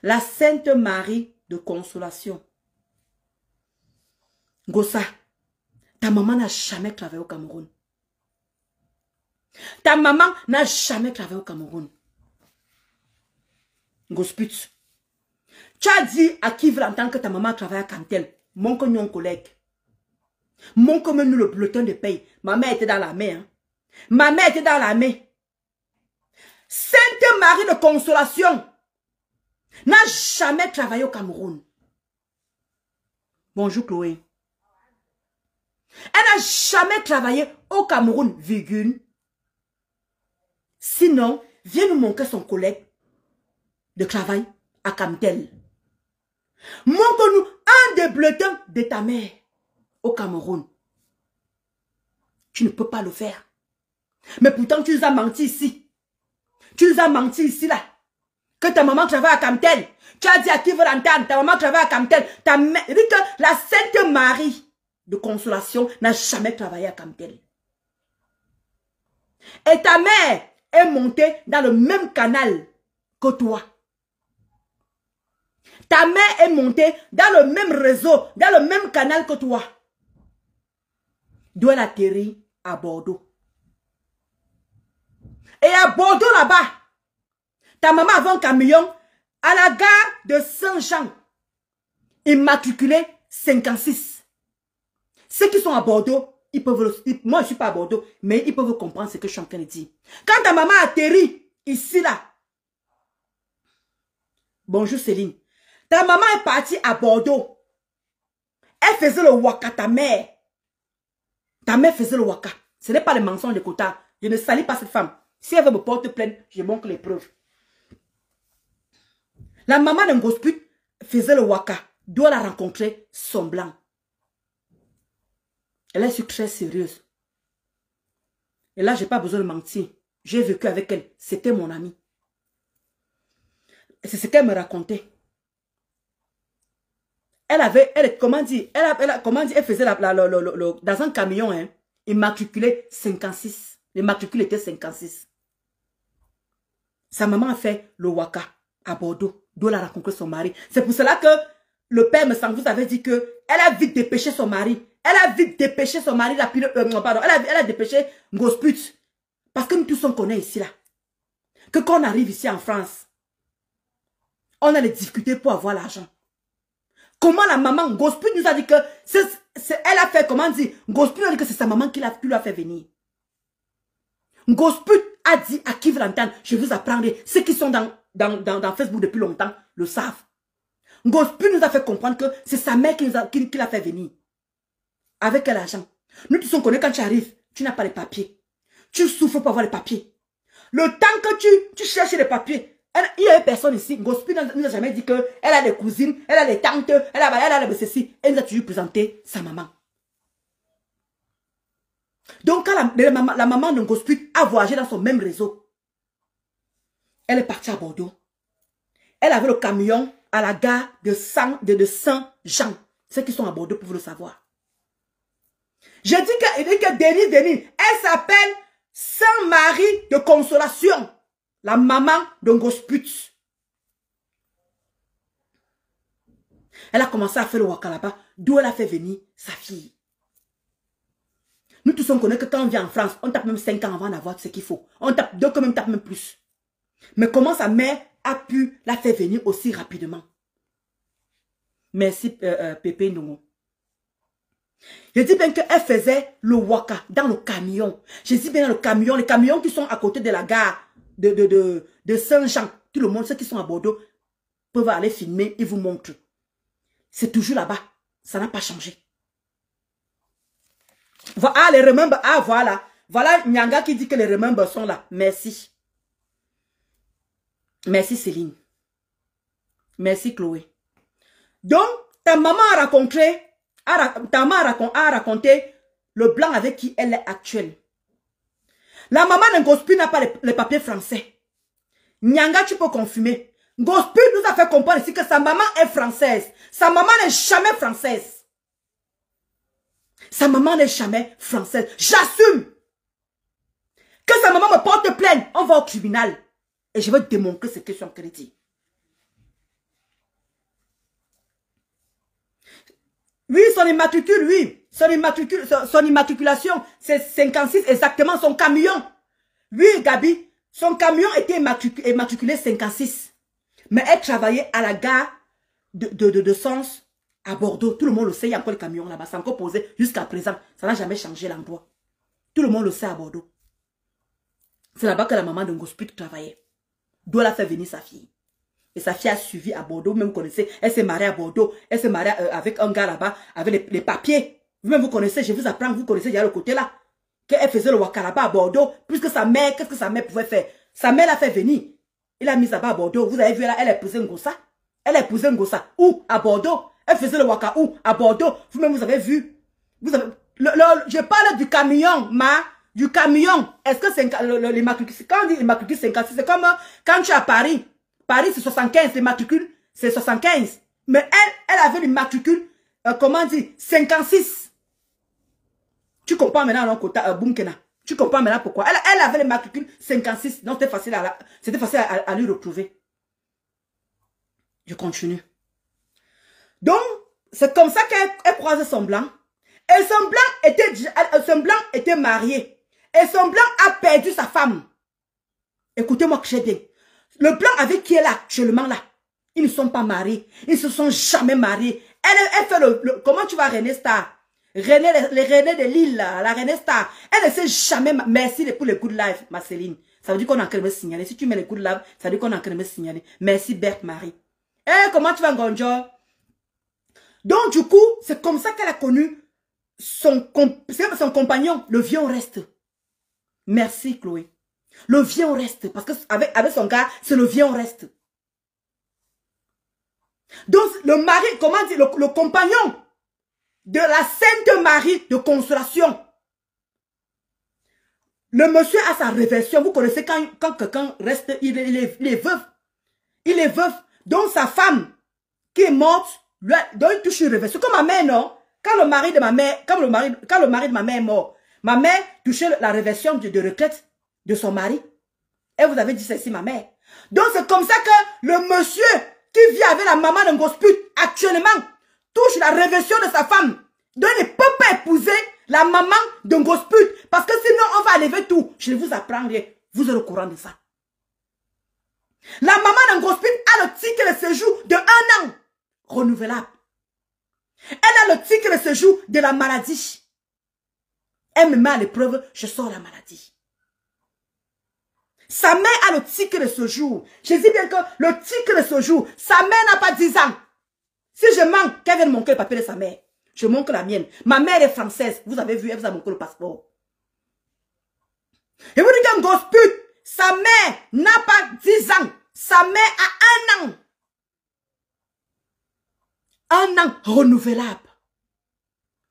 La Sainte Marie de Consolation. Ngossa, ta maman n'a jamais travaillé au Cameroun. Ta maman n'a jamais travaillé au Cameroun. Gosput. Tu as dit à qui veut entendre que ta maman travaille à Cantel. Mon collègue. Mon comme nous le bulletin de paye. Ma mère était dans la mer. Hein. Ma mère était dans la mer. Sainte Marie de Consolation n'a jamais travaillé au Cameroun. Bonjour Chloé. Elle n'a jamais travaillé au Cameroun, virgule. Sinon, viens nous montrer son collègue de travail à Cantel. Montre-nous un des bulletins de ta mère au Cameroun. Tu ne peux pas le faire. Mais pourtant, tu nous as menti ici. Tu nous as menti ici, là. Que ta maman travaille à Cantel. Tu as dit à qui veut l'entendre. Ta maman travaille à Cantel. Ta mère, dit que la Sainte Marie de Consolation n'a jamais travaillé à Cantel. Et ta mère est montée dans le même canal que toi. Ta mère est montée dans le même réseau, dans le même canal que toi. D'où elle atterrit à Bordeaux. Et à Bordeaux là-bas, ta maman avait un camion à la gare de Saint-Jean, immatriculé 56. Ceux qui sont à Bordeaux, ils peuvent, moi je ne suis pas à Bordeaux, mais ils peuvent comprendre ce que je suis en train de dire. Quand ta maman atterrit ici là, bonjour Céline, ta maman est partie à Bordeaux. Elle faisait le waka, ta mère. Ta mère faisait le waka. Ce n'est pas le mensonge de Kota. Je ne salis pas cette femme. Si elle veut me porter plainte, je montre les preuves. La maman d'un gosput faisait le waka. D'où elle a rencontré son blanc. Elle est très sérieuse. Et là, je n'ai pas besoin de mentir. J'ai vécu avec elle. C'était mon amie. C'est ce qu'elle me racontait. Elle avait, comment dire, elle faisait dans un camion, hein, immatriculé 56. Le matricule était 56. Sa maman a fait le waka à Bordeaux, d'où elle a rencontré son mari. C'est pour cela que le père me semble, vous avait dit que elle a vite dépêché son mari. Elle a vite dépêché son mari, pardon, elle a dépêché Ngosput. Parce que nous tous on connaît ici là. Que quand on arrive ici en France, on a des difficultés pour avoir l'argent. Comment la maman Ngosput nous a dit que elle a fait, comment dire, Ngosput nous a dit que c'est sa maman qui lui a fait venir. Ngosput a dit à qui veut l'entendre, je vous apprendrai. Ceux qui sont dans Facebook depuis longtemps le savent. Ngosput nous a fait comprendre que c'est sa mère qui l'a fait venir. Avec quel argent? Nous tous on connaît quand tu arrives, tu n'as pas les papiers. Tu souffres pour avoir les papiers. Le temps que tu cherches les papiers, il y a une personne ici, Ngosput ne nous a jamais dit qu'elle a des cousines, elle a des tantes, elle a ceci. Elle nous a toujours présenté sa maman. Donc quand la maman de Ngosput a voyagé dans son même réseau, elle est partie à Bordeaux. Elle avait le camion à la gare de Saint-Jean. Ceux qui sont à Bordeaux peuvent le savoir. Je dis que Denis, elle s'appelle Saint-Marie de Consolation. La maman de Ngosput. Elle a commencé à faire le waka là-bas, d'où elle a fait venir sa fille. Nous tous on connaît que quand on vient en France, on tape même 5 ans avant d'avoir ce qu'il faut. On tape 2 quand même, tape même plus. Mais comment sa mère a pu la faire venir aussi rapidement? Merci Pépé Ndongo. Je dis bien qu'elle faisait le waka dans le camion. Je dis bien dans le camion, les camions qui sont à côté de la gare de Saint-Jean. Tout le monde, ceux qui sont à Bordeaux, peuvent aller filmer, ils vous montrent. C'est toujours là-bas. Ça n'a pas changé. Ah, les remembers. Ah, voilà. Voilà Nyanga qui dit que les remembers sont là. Merci. Merci Céline. Merci Chloé. Donc, ta maman a raconté le blanc avec qui elle est actuelle. La maman de Ngosput n'a pas les papiers français. Nyanga, tu peux confirmer. Ngosput nous a fait comprendre ici que sa maman est française. Sa maman n'est jamais française. Sa maman n'est jamais française. J'assume. Que sa maman me porte plainte. On va au tribunal. Et je vais démontrer ce que je suis en train de dire. Oui, son immatricule, oui. Son immatriculation, c'est 56 exactement, son camion. Oui, Gabi, son camion était immatriculé 56. Mais elle travaillait à la gare de Sens à Bordeaux. Tout le monde le sait, il y a encore le camion là-bas. C'est encore posé jusqu'à présent. Ça n'a jamais changé l'endroit. Tout le monde le sait à Bordeaux. C'est là-bas que la maman de Ngosput travaillait. D'où elle a fait venir sa fille. Et sa fille a suivi à Bordeaux, même vous connaissez, elle s'est mariée à Bordeaux, elle s'est mariée avec un gars là-bas, avec les papiers. Vous-même vous connaissez, je vous apprends, vous connaissez, il y a le côté là. Qu'elle faisait le waka là-bas à Bordeaux, puisque sa mère, qu'est-ce que sa mère pouvait faire? Sa mère l'a fait venir. Il a mis là-bas à Bordeaux, vous avez vu là, elle a épousé Ngossa. Elle a épousé Ngossa. Où? À Bordeaux. Elle faisait le waka où? À Bordeaux. Vous-même vous avez vu. Vous avez, je parle du camion, du camion. Est-ce que c'est les matricules? Quand on dit les matricules 56, c'est comme quand tu es à Paris. Paris, c'est 75, les matricules, c'est 75. Mais elle avait les matricules, comment dire, 56. Tu comprends maintenant, non, Boumkena? Tu comprends maintenant pourquoi? Elle avait le matricule 56, donc c'était facile à lui retrouver. Je continue. Donc, c'est comme ça qu'elle croise son blanc. Et son blanc était marié. Et son blanc a perdu sa femme. Écoutez-moi que j'ai bien. Le blanc avec qui elle est actuellement là, ils ne sont pas mariés. Ils ne se sont jamais mariés. Elle fait comment tu vas René Star? Les René de Lille, la René Star. Elle ne sait jamais. Merci pour les good life, Marceline. Ça veut dire qu'on est en train de me signaler. Si tu mets les good life, ça veut dire qu'on est en train de me signaler. Merci Berthe Marie. Comment tu vas Gonjo? Donc du coup, c'est comme ça qu'elle a connu son compagnon, le vieux reste. Merci Chloé. Le vieux reste. Parce que avec son gars, c'est le vieux reste. Donc le mari, comment dire, le compagnon de la Sainte Marie de Consolation. Le monsieur a sa réversion. Vous connaissez quand quelqu'un reste, il est veuf. Il est veuf. Donc sa femme qui est morte, donc il touche une réversion. Comme ma mère, non? Quand le mari de ma mère est mort, ma mère touchait la réversion de retraite de son mari. Et vous avez dit ceci, ma mère. Donc c'est comme ça que le monsieur qui vit avec la maman d'un gosput actuellement touche la réversion de sa femme. Donc il ne peut pas épouser la maman d'un gosput. Parce que sinon on va enlever tout. Je vais vous apprendre. Vous êtes au courant de ça. La maman d'un gosput a le titre de séjour de 1 an. Renouvelable. Elle a le titre de séjour de la maladie. Elle me met à l'épreuve, je sors la maladie. Sa mère a le titre de séjour. Je dis bien que le titre de séjour, sa mère n'a pas 10 ans. Si je manque, qu'elle vienne manquer le papier de sa mère. Je manque la mienne. Ma mère est française. Vous avez vu, elle vous a manqué le passeport. Et vous dites qu'un gosput, sa mère n'a pas 10 ans. Sa mère a 1 an. 1 an renouvelable.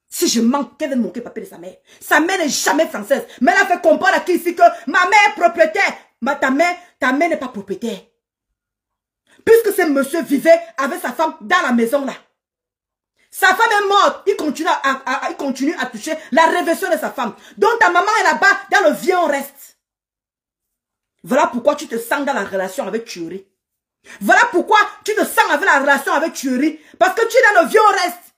Si je manque, qu'elle vienne manquer le papier de sa mère. Sa mère n'est jamais française. Mais elle a fait comprendre à qui ici que ma mère est propriétaire. Ta mère n'est pas propriétaire. Puisque ce monsieur vivait avec sa femme dans la maison là. Sa femme est morte. Il continue à toucher la réversion de sa femme. Donc ta maman est là-bas dans le vieux reste. Voilà pourquoi tu te sens dans la relation avec Thury. Voilà pourquoi tu te sens avec la relation avec Thury. Parce que tu es dans le vieux reste.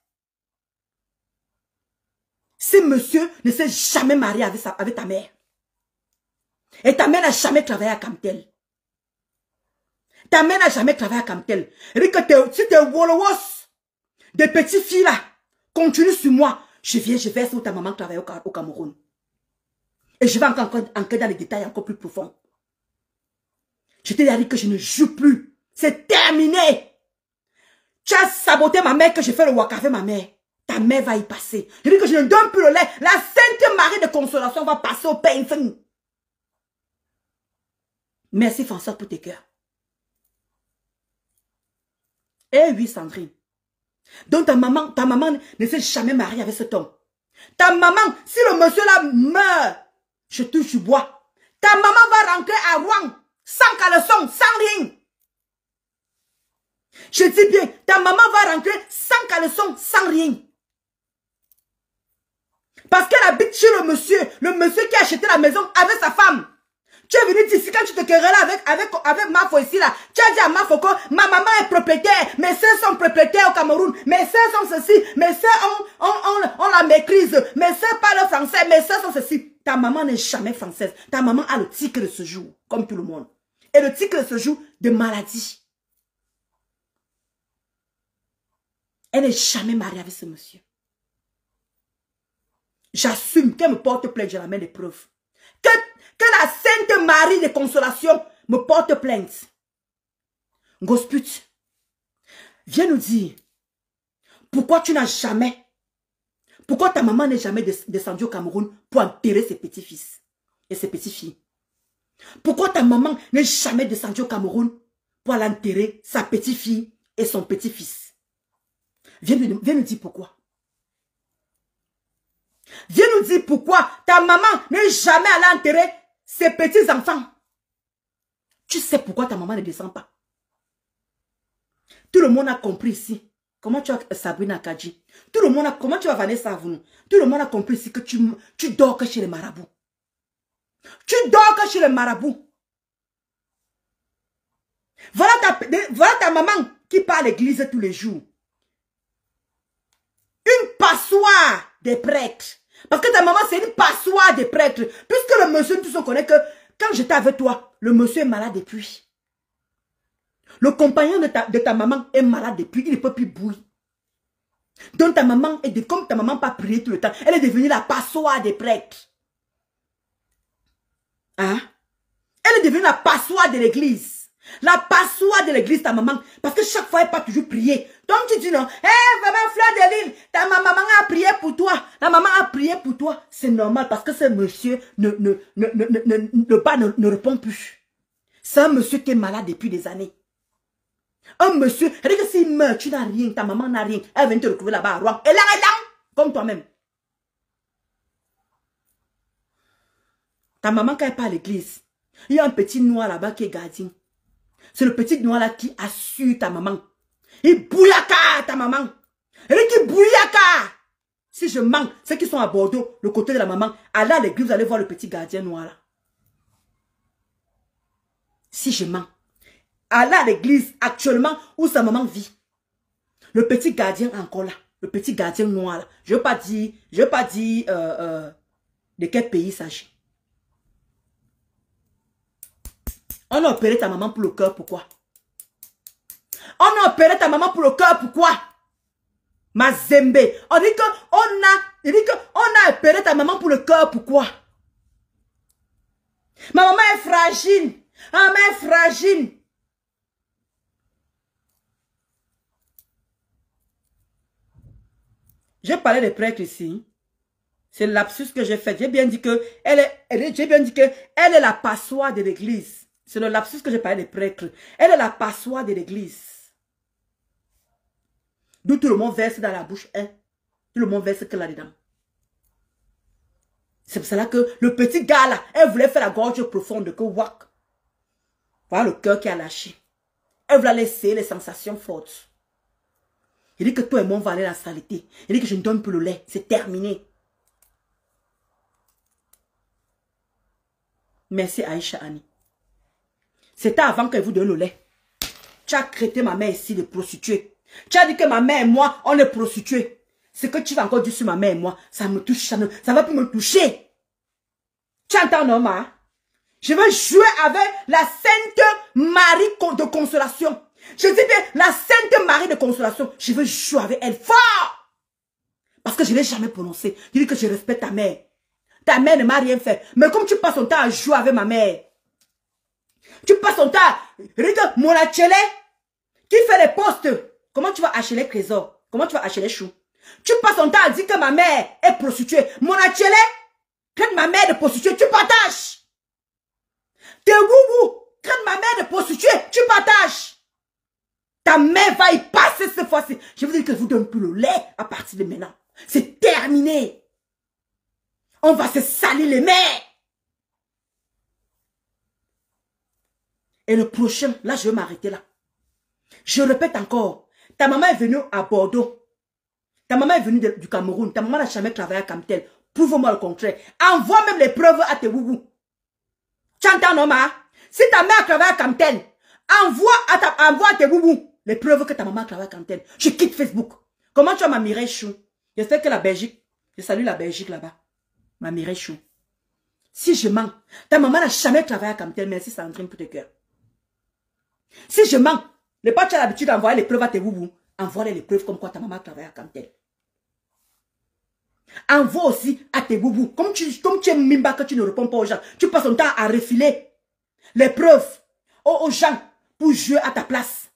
Ce monsieur ne s'est jamais marié avec ta mère. Et ta mère n'a jamais travaillé à Camtel. Ta mère n'a jamais travaillé à Camtel. Si tu es Wolowas, des petites filles là, continue sur moi. Je vais où ta maman travaille au Cameroun. Et je vais encore entrer dans les détails encore plus profonds. Je t'ai dit que je ne joue plus. C'est terminé. Tu as saboté ma mère que je fais le waka avec ma mère. Ta mère va y passer. Je dis que je ne donne plus le lait. La Sainte Marie de Consolation va passer au pain infini. Merci François pour tes cœurs. Eh oui Sandrine. Donc ta maman ne s'est jamais mariée avec cet homme. Ta maman, si le monsieur là meurt, je touche du bois. Ta maman va rentrer à Rouen, sans caleçon, sans rien. Je dis bien, ta maman va rentrer sans caleçon, sans rien. Parce qu'elle habite chez le monsieur qui a acheté la maison avec sa femme. Tu es venu d'ici quand tu te querelles avec Mafo ici là. Tu as dit à Mafo que ma maman est propriétaire. Mes soeurs sont propriétaires au Cameroun. Mes soeurs sont ceci. Mes soeurs on la maîtrise. Mes soeurs parlent français. Mes soeurs sont ceci. Ta maman n'est jamais française. Ta maman a le titre de séjour, comme tout le monde. Et le titre de séjour de maladie. Elle n'est jamais mariée avec ce monsieur. J'assume qu'elle me porte plainte, je la mets les preuves. Que la Sainte Marie de Consolation me porte plainte. Gosput, viens nous dire, pourquoi tu n'as jamais, pourquoi ta maman n'est jamais descendue au Cameroun pour enterrer ses petits-fils et ses petites-filles? Pourquoi ta maman n'est jamais descendue au Cameroun pour aller enterrer sa petite-fille et son petit-fils? Viens nous dire pourquoi. Viens nous dire pourquoi ta maman n'est jamais allée enterrer ses petits-enfants. Tu sais pourquoi ta maman ne descend pas. Tout le monde a compris ici. Comment tu as Sabrina Kadji? Tout le monde a, comment tu as Vanessa Avounou? Tout le monde a compris ici que tu dors que chez les marabouts. Tu dors que chez le marabout. Voilà ta maman qui part à l'église tous les jours. Une passoire des prêtres. Parce que ta maman, c'est une passoire des prêtres. Puisque le monsieur, tous on connaît que quand j'étais avec toi, le monsieur est malade depuis. Le compagnon de ta maman est malade depuis. Il ne peut plus bouillir. Donc ta maman, comme ta maman n'a pas prié tout le temps, elle est devenue la passoire des prêtres. Hein? Elle est devenue la passoire de l'église. La passoire de l'église, ta maman. Parce que chaque fois, elle n'a pas toujours prié. Donc tu dis non. Hé, vraiment, Fleur de Lille, ta maman a prié pour toi. La maman a prié pour toi. C'est normal parce que ce monsieur ne répond plus. C'est un monsieur qui est malade depuis des années. Un monsieur, c'est-à-dire que s'il meurt, tu n'as rien, ta maman n'a rien. Elle vient te retrouver là-bas à Rouen. Et là, comme toi-même. Ta maman, quand elle part à l'église, il y a un petit noir là-bas qui est gardien. C'est le petit noir là qui assure ta maman. Il bouillaka ta maman. Il dit bouillaka. Si je manque, ceux qui sont à Bordeaux, le côté de la maman, allez à l'église, vous allez voir le petit gardien noir là. Si je manque, allez à l'église actuellement où sa maman vit. Le petit gardien encore là. Le petit gardien noir là. Je ne veux pas dire de quel pays il s'agit. On a opéré ta maman pour le cœur, pourquoi? On a opéré ta maman pour le cœur, pourquoi? Ma zembe. On dit qu'on a opéré ta maman pour le cœur, pourquoi? Ma maman est fragile. Ma maman est fragile. J'ai parlé des prêtres ici. C'est le lapsus que j'ai fait. J'ai bien dit que elle est la passoire de l'église. C'est le lapsus que j'ai parlé des prêtres. Elle est la passoire de l'église. D'où tout le monde verse dans la bouche. Hein? Tout le monde verse que là-dedans. C'est pour cela que le petit gars là, elle voulait faire la gorge profonde que wack. Voilà le cœur qui a lâché. Elle voulait laisser les sensations fortes. Il dit que toi et moi on va aller à la saleté. Il dit que je ne donne plus le lait. C'est terminé. Merci Aïcha Annie. C'était avant qu'elle vous donne le lait. Tu as traité ma mère ici de prostituée. Tu as dit que ma mère et moi, on est prostituées. Ce que tu vas encore dire sur ma mère et moi, ça me touche, ça ne va plus me toucher. Tu entends, Norma? Je veux jouer avec la Sainte Marie de Consolation. Je dis bien, la Sainte Marie de Consolation. Je veux jouer avec elle fort. Parce que je ne l'ai jamais prononcé. Je dis que je respecte ta mère. Ta mère ne m'a rien fait. Mais comme tu passes ton temps à jouer avec ma mère, tu passes ton temps, regarde, mon achélé, qui fait les postes. Comment tu vas acheter les trésors? Comment tu vas acheter les choux? Tu passes ton temps à dire que ma mère est prostituée. Mon achélé, traite ma mère de prostituée, tu partages. T'es woubou, traite ma mère de prostituée, tu partages. Ta mère va y passer cette fois-ci. Je veux dire que je vous donne plus le lait à partir de maintenant. C'est terminé. On va se salir les mères. Et le prochain, là, je vais m'arrêter là. Je répète encore. Ta maman est venue à Bordeaux. Ta maman est venue du Cameroun. Ta maman n'a jamais travaillé à Camtel. Prouve-moi le contraire. Envoie même les preuves à tes woubous. Tu entends, non, ma? Si ta mère a travaillé à Camtel, envoie à tes woubous les preuves que ta maman a travaillé à Camtel. Je quitte Facebook. Comment tu vois ma Mireille Chou? J'espère que la Belgique, je salue la Belgique là-bas. Ma Mireille Chou. Si je mens, ta maman n'a jamais travaillé à Camtel. Merci Sandrine pour tes cœurs. Si je mens, le pas tu as l'habitude d'envoyer les preuves à tes woubous. Envoie les preuves comme quoi ta maman travaille à Camtel. Envoie aussi à tes boubous. Comme tu es mimba que tu ne réponds pas aux gens. Tu passes ton temps à refiler les preuves aux gens pour jouer à ta place.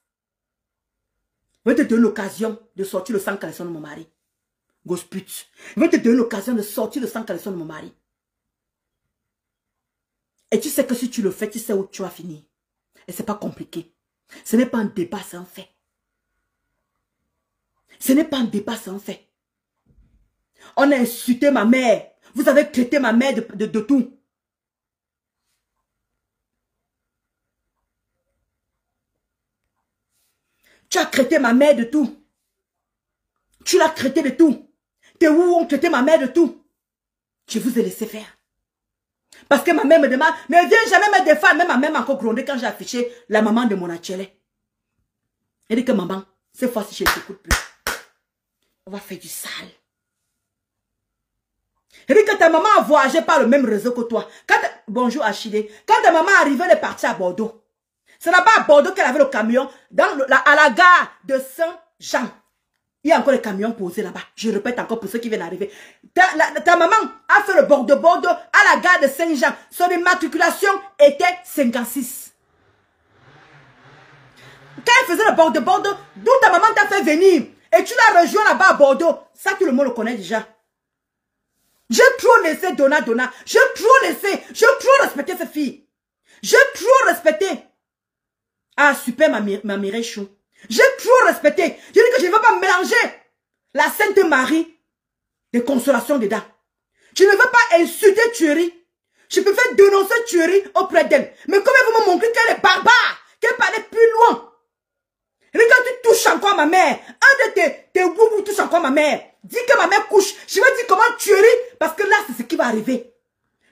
Je vais te donner l'occasion de sortir le sang caleçon de mon mari. Grosse pute. Je vais te donner l'occasion de sortir le sang caleçon de mon mari. Et tu sais que si tu le fais, tu sais où tu vas finir. Et c'est pas compliqué. Ce n'est pas un débat, c'est un fait. Ce n'est pas un débat, c'est un fait. On a insulté ma mère. Vous avez traité ma mère de tout. Tu as traité ma mère de tout. Tu l'as traité de tout. Tes où ont traité ma mère de tout. Je vous ai laissé faire. Parce que ma mère me demande, ne viens jamais me défendre. Même ma mère m'a encore grondé quand j'ai affiché la maman de mon Achele. Elle dit que maman, cette fois-ci, je ne t'écoute plus. On va faire du sale. Elle dit que ta maman a voyagé par le même réseau que toi. Bonjour Achille. Quand ta maman arrivait, elle est partie à Bordeaux. C'est là-bas à Bordeaux qu'elle avait le camion, à la gare de Saint-Jean. Il y a encore les camions posés là-bas. Je répète encore pour ceux qui viennent d'arriver. Ta maman a fait le bord de Bordeaux à la gare de Saint-Jean. Son immatriculation était 56. Quand elle faisait le bord de Bordeaux, d'où ta maman t'a fait venir, et tu l'as rejoint là-bas à Bordeaux, ça tout le monde le connaît déjà. J'ai trop laissé Donna. J'ai trop respecté cette fille. J'ai trop respecté. Ah, super, ma Mireille Chou. J'ai trop respecté. Je dis que je ne veux pas mélanger la Sainte Marie de consolation dedans. Je ne veux pas insulter tuerie. Je peux faire dénoncer tuerie auprès d'elle. Mais comme elle veut me montrer qu'elle est barbare, qu'elle peut aller plus loin. Et quand tu touches encore ma mère, un de tes goûts touche encore ma mère. Dis que ma mère couche. Je vais dire comment tuerie, parce que là, c'est ce qui va arriver.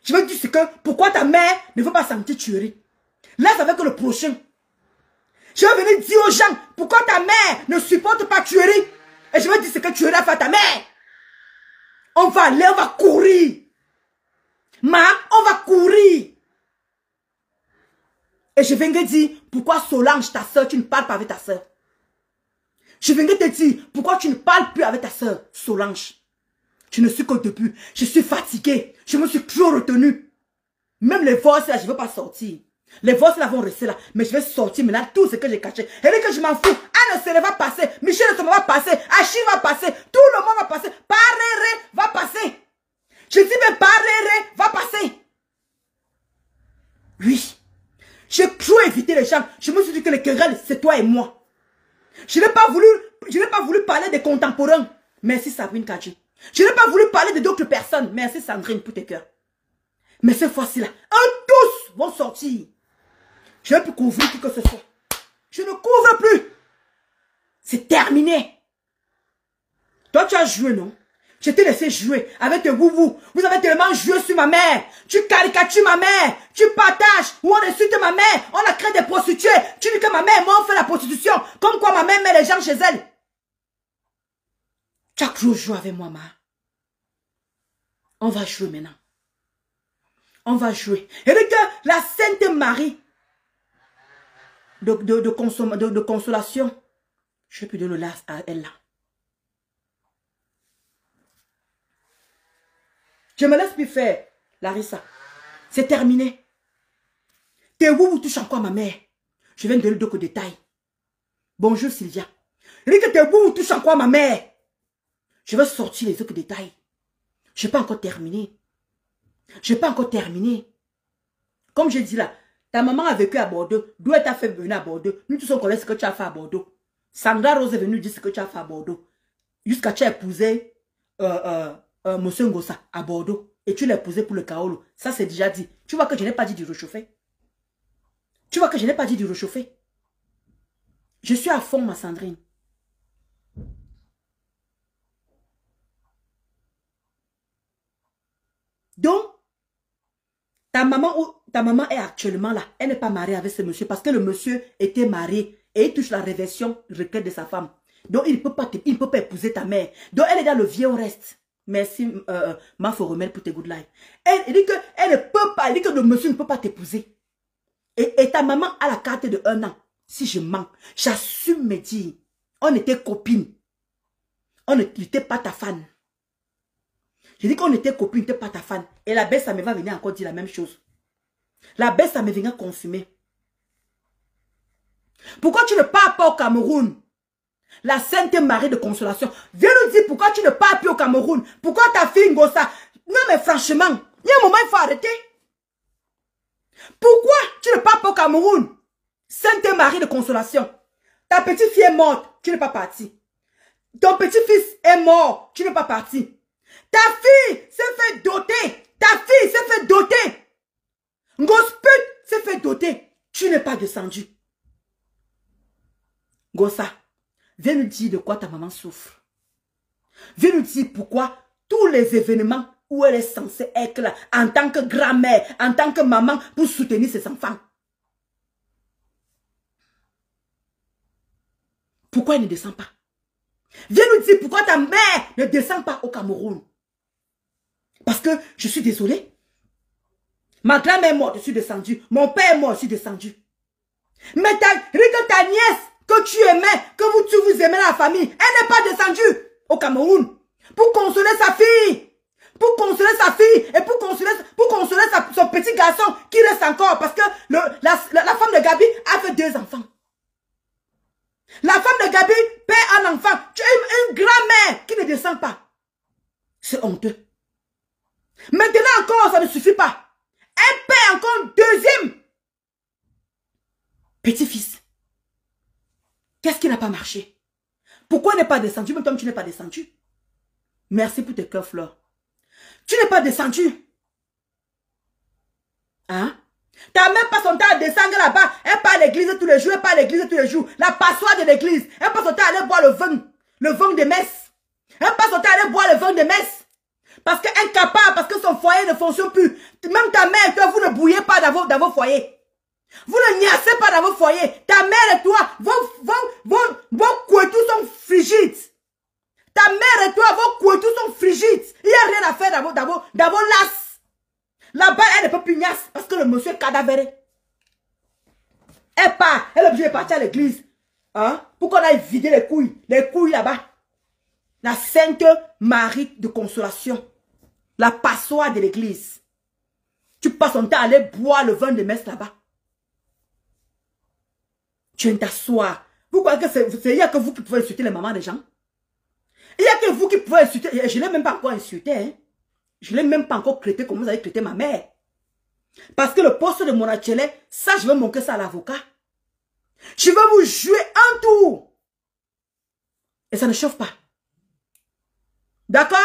Je vais dire ce que, pourquoi ta mère ne veut pas sentir tuerie. Là, ça va que le prochain. Je vais venir dire aux gens, pourquoi ta mère ne supporte pas tuerie. Et je vais dire ce que tuerie a fait à ta mère. On va aller, on va courir. On va courir. Et je viens te dire, pourquoi Solange, ta soeur, tu ne parles pas avec ta soeur. Je viens te dire, pourquoi tu ne parles plus avec ta soeur, Solange. Je ne suis qu'au début. Je suis fatiguée. Je me suis trop retenue. Même les voix là, je ne veux pas sortir. Les voix là vont rester là. Mais je vais sortir maintenant tout ce que j'ai caché. Et dès que je m'en fous, Anne Sele va passer. Michel va passer. Achille va passer. Tout le monde va passer. Paréré va passer. Je dis mais Paréré va passer. Oui. J'ai trop évité les gens. Je me suis dit que les querelles, c'est toi et moi. Je n'ai pas voulu parler des contemporains. Merci Sabrine Kadji. Je n'ai pas voulu parler d'autres personnes. Merci Sandrine pour tes cœurs. Mais cette fois-ci là, tous vont sortir. Je ne vais plus couvrir qui que ce soit. Je ne couvre plus. C'est terminé. Toi, tu as joué, non? Je t'ai laissé jouer avec tes woubou. Vous avez tellement joué sur ma mère. Tu caricatures ma mère. Tu partages. Ou on insulte ma mère. On a créé des prostituées. Tu dis que ma mère et moi on fait la prostitution. Comme quoi ma mère met les gens chez elle. Tu as cru jouer avec moi, ma. On va jouer maintenant. On va jouer. Et que la Sainte Marie de consolation, je vais plus donner le à elle là. Je me laisse plus faire, Larissa. C'est terminé. Tes vous touchent encore ma mère. Je viens de donner d'autres détails. Bonjour Sylvia. Je dis que tes vous touchent encore ma mère. Je vais sortir les autres détails. Je n'ai pas encore terminé. Je n'ai pas encore terminé. Comme je dis là, ta maman a vécu à Bordeaux. D'où elle t'a fait venir à Bordeaux? Nous tous on connaît ce que tu as fait à Bordeaux. Sandra Rose est venue dire ce que tu as fait à Bordeaux. Jusqu'à tu as épousé Monsieur Ngossa à Bordeaux. Et tu l'as épousé pour le Kaolo. Ça c'est déjà dit. Tu vois que je n'ai pas dit du réchauffé. Tu vois que je n'ai pas dit du réchauffé. Je suis à fond, ma Sandrine. Donc, ta maman est actuellement là. Elle n'est pas mariée avec ce monsieur parce que le monsieur était marié et il touche la réversion requête de sa femme. Donc, il ne peut pas épouser ta mère. Donc, elle est dans le vieux reste. Merci, ma Foromel, pour tes good life. Elle dit qu'elle ne peut pas, elle dit que le monsieur ne peut pas t'épouser. Et ta maman a la carte de 1 an. Si je mens, j'assume me dire, on était copines. On n'était pas ta fan. Je dis qu'on était copines, n'était pas ta fan. Et la baisse, ça me va venir encore dire la même chose. La baisse, ça me vient confirmer. Pourquoi tu ne pars pas au Cameroun? La Sainte Marie de Consolation. Viens nous dire pourquoi tu ne pars plus au Cameroun. Pourquoi ta fille Ngossa? Non mais franchement, il y a un moment, il faut arrêter. Pourquoi tu ne pars pas au Cameroun? Sainte Marie de Consolation. Ta petite fille est morte, tu n'es pas parti. Ton petit-fils est mort, tu n'es pas parti. Ta fille s'est fait doter. Ta fille s'est fait doter. Ngosput s'est fait doter. Tu n'es pas descendu. Ngossa, viens nous dire de quoi ta maman souffre. Viens nous dire pourquoi tous les événements où elle est censée être là, en tant que grand-mère, en tant que maman, pour soutenir ses enfants. Pourquoi elle ne descend pas? Viens nous dire pourquoi ta mère ne descend pas au Cameroun. Parce que je suis désolée. Ma grand-mère est morte, je suis descendue. Mon père est mort, je suis descendue. Mais ta nièce que tu aimais, que tu vous aimez la famille, elle n'est pas descendue au Cameroun pour consoler sa fille. Pour consoler sa fille et pour consoler son petit garçon qui reste encore. Parce que la femme de Gabi a fait 2 enfants. La femme de Gabi perd un enfant. Tu as une grand-mère qui ne descend pas. C'est honteux. Maintenant encore, ça ne suffit pas. Elle perd encore un 2e petit-fils. Qu'est-ce qui n'a pas marché? Pourquoi n'est pas descendu? Même toi, tu n'es pas descendu. Merci pour tes cœurs, Flore. Tu n'es pas descendu. Hein? Ta mère passe son temps à descendre là-bas. Elle part à l'église tous les jours. Elle part à l'église tous les jours. La passoire de l'église. Elle passe son temps à aller boire le vin de messe. Elle passe son temps à aller boire le vin de messe. Parce qu'elle est incapable, parce que son foyer ne fonctionne plus. Même ta mère, toi, vous ne bouillez pas dans vos foyers. Vous ne niassez pas dans vos foyers. Ta mère et toi, vos couetous sont frigides. Ta mère et toi, vos couetous sont frigides. Il n'y a rien à faire dans vos lasses. Là-bas, elle ne peut plus niasse parce que le monsieur est cadavéré. Elle part, elle est obligée de partir à l'église. Hein? Pour qu'on aille vider les couilles là-bas. La Sainte Marie de Consolation. La passoire de l'église. Tu passes ton temps à aller boire le vin de messe là-bas. Tu viens t'asseoir. Vous croyez que il n'y a que vous qui pouvez insulter les mamans des gens? Il n'y a que vous qui pouvez insulter. Je ne l'ai même pas encore insulté. Hein? Je ne l'ai même pas encore traité comme vous avez traité ma mère. Parce que le poste de mon atelier, ça, je vais montrer ça à l'avocat. Je vais vous jouer un tour. Et ça ne chauffe pas. D'accord?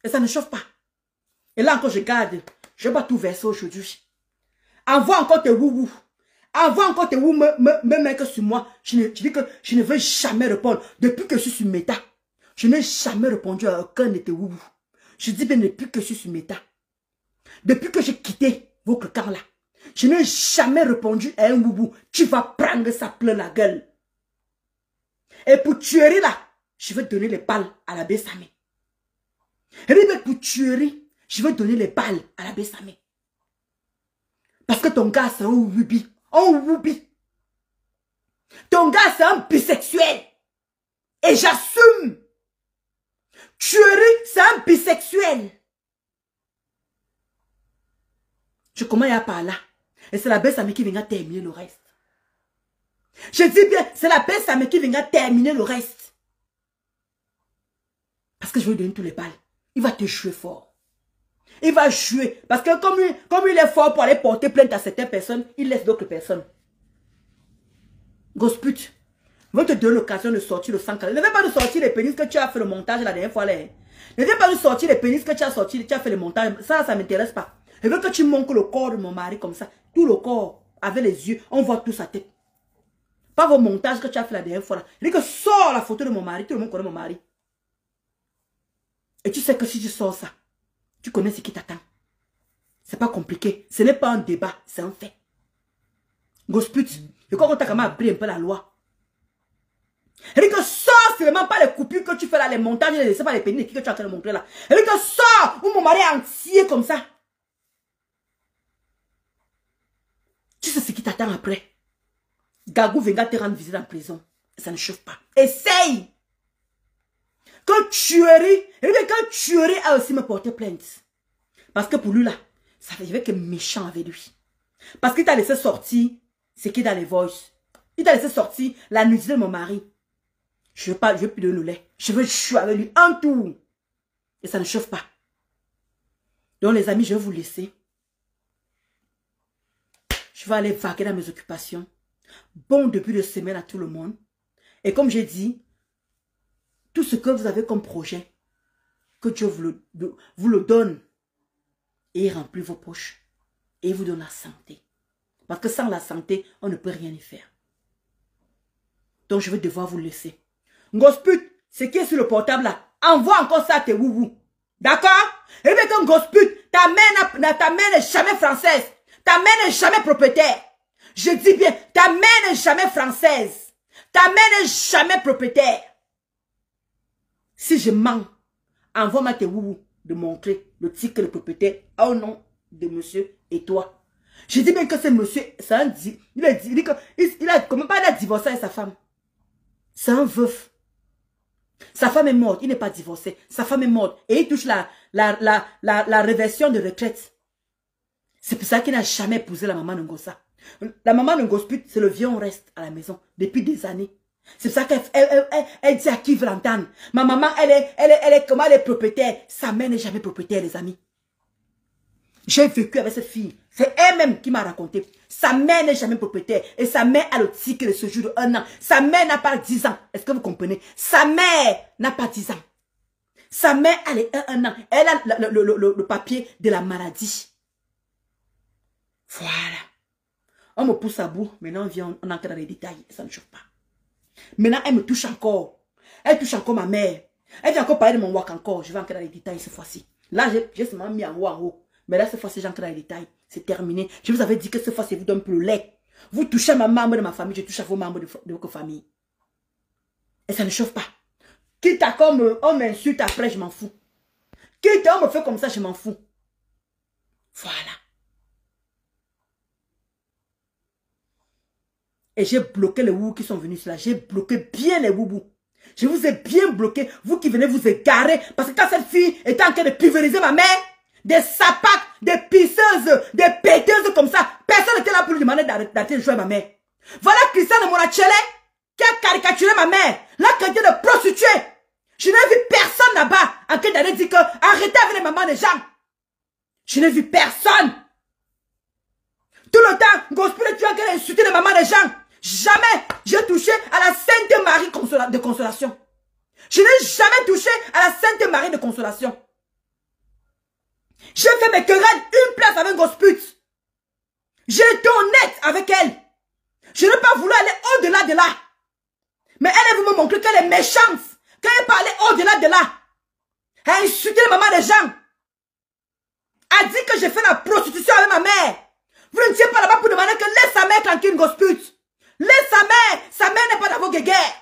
Et ça ne chauffe pas. Et là encore, je garde. Je ne vais pas tout verser aujourd'hui. Envoie encore tes wou-wou. Envoie encore tes wou me mettre sur moi. Je dis que je ne veux jamais répondre. Depuis que je suis sur Meta, je n'ai jamais répondu à aucun de tes wou-wou. Je dis bien depuis que je suis sur Meta. Depuis que j'ai quitté votre camp là, je n'ai jamais répondu à un wou-wou. Tu vas prendre ça plein la gueule. Et pour tuerie là, je vais donner les balles à la Bessamé. Et pour tuerie, je vais donner les balles à la Bessamé. Parce que ton gars c'est un woubi. Un woubi. Ton gars c'est un bisexuel. Et j'assume. Tuerie, c'est un bisexuel. Je commence à parler là. Et c'est la Bessamé qui viendra terminer le reste. Je dis bien, c'est la Bessamé qui viendra terminer le reste. Parce que je vais lui donner tous les balles. Il va te jouer fort. Il va jouer. Parce que comme il est fort pour aller porter plainte à certaines personnes, il laisse d'autres personnes. Grosse pute. Je vais te donner l'occasion de sortir le sang. Ne vais pas nous sortir les pénis que tu as fait le montage la dernière fois. Là. Ne vais pas nous sortir les pénis que tu as sorti, tu as fait le montage. Ça ne m'intéresse pas. Je veux que tu montres le corps de mon mari comme ça. Tout le corps, avec les yeux. On voit tout sa tête. Pas vos montages que tu as fait la dernière fois. Là. Je dis que sors la photo de mon mari. Tout le monde connaît mon mari. Et tu sais que si tu sors ça, tu connais ce qui t'attend. C'est pas compliqué. Ce n'est pas un débat, c'est un fait. Grosse pute. Je crois qu'on t'a quand même appris un peu la loi. Elle dit que sors seulement pas les coupures que tu fais là, les montages, c'est pas les pénis que tu es en train de montrer là. Elle dit que sors où mon mari est entier comme ça. Tu sais ce qui t'attend après. Gagou viendra te rendre visite en prison. Ça ne chauffe pas. Essaye. Que tuerie, que tuerie a aussi me porté plainte. Parce que pour lui là, ça veut dire que méchant avec lui. Parce qu'il t'a laissé sortir ce qui est dans les voices. Il t'a laissé sortir la nudité de mon mari. Je veux plus de le lait. Je veux jouer avec lui un tour. Et ça ne chauffe pas. Donc les amis, je vais vous laisser. Je vais aller vaguer dans mes occupations. Bon début de semaine à tout le monde. Et comme j'ai dit, tout ce que vous avez comme projet, que Dieu vous le donne. Et il remplit vos poches. Et il vous donne la santé. Parce que sans la santé, on ne peut rien y faire. Donc je vais devoir vous laisser. Gosput, ce qui est sur le portable là, envoie encore ça à tes wou-wou. D'accord? Et bien qu'un gosse pute, ta mère n'est jamais française. Ta mère n'est jamais propriétaire. Je dis bien, ta mère n'est jamais française. Ta mère n'est jamais propriétaire. Si je mens, envoie-moi tes woubou de montrer le titre de propriétaire au nom de monsieur et toi. Je dis bien que ce monsieur, c'est un il a comment pas il a divorcé avec sa femme. C'est un veuf. Sa femme est morte, il n'est pas divorcé. Sa femme est morte et il touche la réversion de retraite. C'est pour ça qu'il n'a jamais épousé la maman de Ngossa. La maman de Ngosput, c'est le vieux, on reste à la maison depuis des années. C'est pour ça qu'elle dit à qui veut l'entendre. Ma maman, elle est propriétaire. Sa mère n'est jamais propriétaire, les amis. J'ai vécu avec cette fille. C'est elle-même qui m'a raconté. Sa mère n'est jamais propriétaire. Et sa mère a le titre de séjour de 1 an. Sa mère n'a pas 10 ans. Est-ce que vous comprenez? Sa mère n'a pas 10 ans. Sa mère a les 1 an. Elle a le papier de la maladie. Voilà. On me pousse à bout. Maintenant, on entre dans les détails. Ça ne chauffe pas. Maintenant, elle me touche encore. Elle touche encore ma mère. Elle vient encore parler de mon wak encore. Je vais entrer dans les détails cette fois-ci. Là, j'ai seulement mis en haut en haut. Mais là, cette fois-ci, j'entre dans les détails. C'est terminé. Je vous avais dit que cette fois-ci, vous donne plus le lait. Vous touchez à ma membre de ma famille, je touche à vos membres de votre famille. Et ça ne chauffe pas. Quitte à comme on m'insulte après, je m'en fous. Quitte à on me fait comme ça, je m'en fous. Voilà. Et j'ai bloqué les woubous qui sont venus là. J'ai bloqué bien les woubous. Je vous ai bien bloqué. Vous qui venez vous égarer. Parce que quand cette fille était en train de pulvériser ma mère, des sapacs, des pisseuses, des péteuses comme ça, personne n'était là pour lui demander d'arrêter de jouer à ma mère. Voilà Christiane Monachele qui a caricaturé ma mère. La qualité de prostituée. Je n'ai vu personne là-bas en train d'aller dire que arrêtez avec les mamans des gens. Je n'ai vu personne. Tout le temps, Gospel, tu as qu'à insulter les mamans des gens. Jamais j'ai touché à la Sainte Marie de Consolation. Je n'ai jamais touché à la Sainte Marie de Consolation. J'ai fait mes querelles une place avec Gosput. J'ai été honnête avec elle. Je n'ai pas voulu aller au-delà de là. Mais elle veut me montrer qu'elle est méchante. Qu'elle peut aller au-delà de là. Elle a insulté les mamans des gens. Elle a dit que j'ai fait la prostitution avec ma mère. Vous ne tiens pas là-bas pour demander que laisse sa mère tranquille, Gosput. Laisse sa mère n'est pas dans vos guéguerres.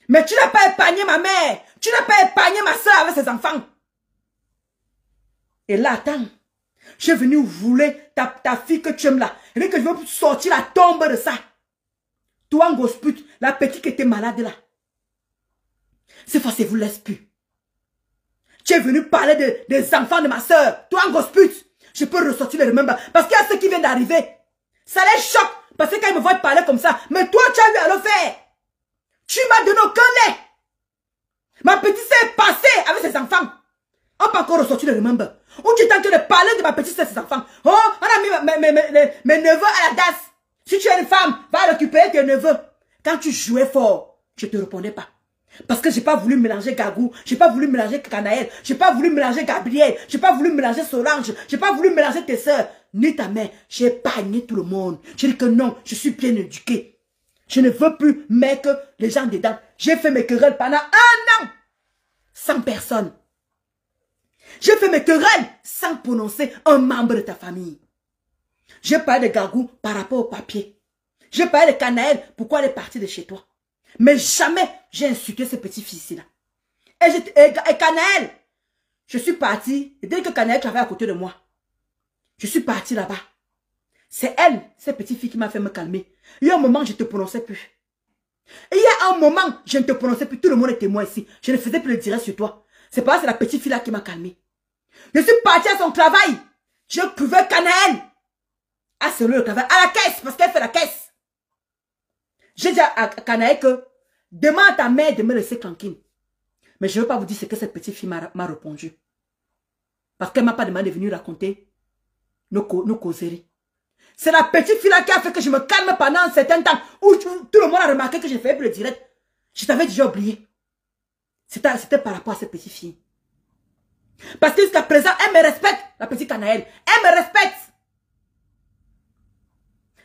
Mais tu n'as pas épargné ma mère. Tu n'as pas épargné ma soeur avec ses enfants. Et là, attends. Je suis venu vouler ta fille que tu aimes là. Et que je veux sortir la tombe de ça. Toi, Ngosput, la petite qui était malade là. Cette fois, c'est vous laisse plus. Tu es venu parler des enfants de ma soeur. Toi, Ngosput, je peux ressortir les remembers. Parce qu'il y a ceux qui viennent d'arriver. Ça les choque. Parce que quand ils me voient parler comme ça. Mais toi, tu as eu à le faire. Tu m'as donné aucun lait. Ma petite sœur est passée avec ses enfants. On peut encore ressortir le remember. Ou tu es en train de parler de ma petite sœur et ses enfants. Oh, on a mis mes neveux à la DAS. Si tu es une femme, va récupérer tes neveux. Quand tu jouais fort, je ne te répondais pas. Parce que j'ai pas voulu mélanger Gagou, j'ai pas voulu mélanger Canaël, j'ai pas voulu mélanger Gabriel, j'ai pas voulu mélanger Solange, j'ai pas voulu mélanger tes sœurs, ni ta mère. J'ai épargné tout le monde. J'ai dit que non, je suis bien éduqué. Je ne veux plus mettre les gens dedans. J'ai fait mes querelles pendant 1 an. Sans personne. J'ai fait mes querelles sans prononcer un membre de ta famille. J'ai parlé de Gagou par rapport au papier. J'ai parlé de Canaël, pourquoi elle est partie de chez toi. Mais jamais j'ai insulté ce petit fils-là. Et Canaël, je suis partie, et dès que Canaël travaillait à côté de moi, je suis partie là-bas. C'est elle, cette petite fille qui m'a fait me calmer. Il y a un moment, je ne te prononçais plus. Et il y a un moment, je ne te prononçais plus. Tout le monde est témoin ici. Je ne faisais plus le direct sur toi. C'est pas c'est la petite fille là qui m'a calmé. Je suis partie à son travail. Je trouvais Canaël. À ce lieu de travail, à la caisse, parce qu'elle fait la caisse. J'ai dit à Canaël que demande à ta mère de me laisser tranquille. Mais je ne veux pas vous dire ce que cette petite fille m'a répondu. Parce qu'elle ne m'a pas demandé de venir raconter nos causeries. C'est la petite fille là qui a fait que je me calme pendant un certain temps. Où tout le monde a remarqué que j'ai fait plus le direct. Je t'avais déjà oublié. C'était par rapport à cette petite fille. Parce que jusqu'à présent, elle me respecte, la petite Canaël. Elle me respecte.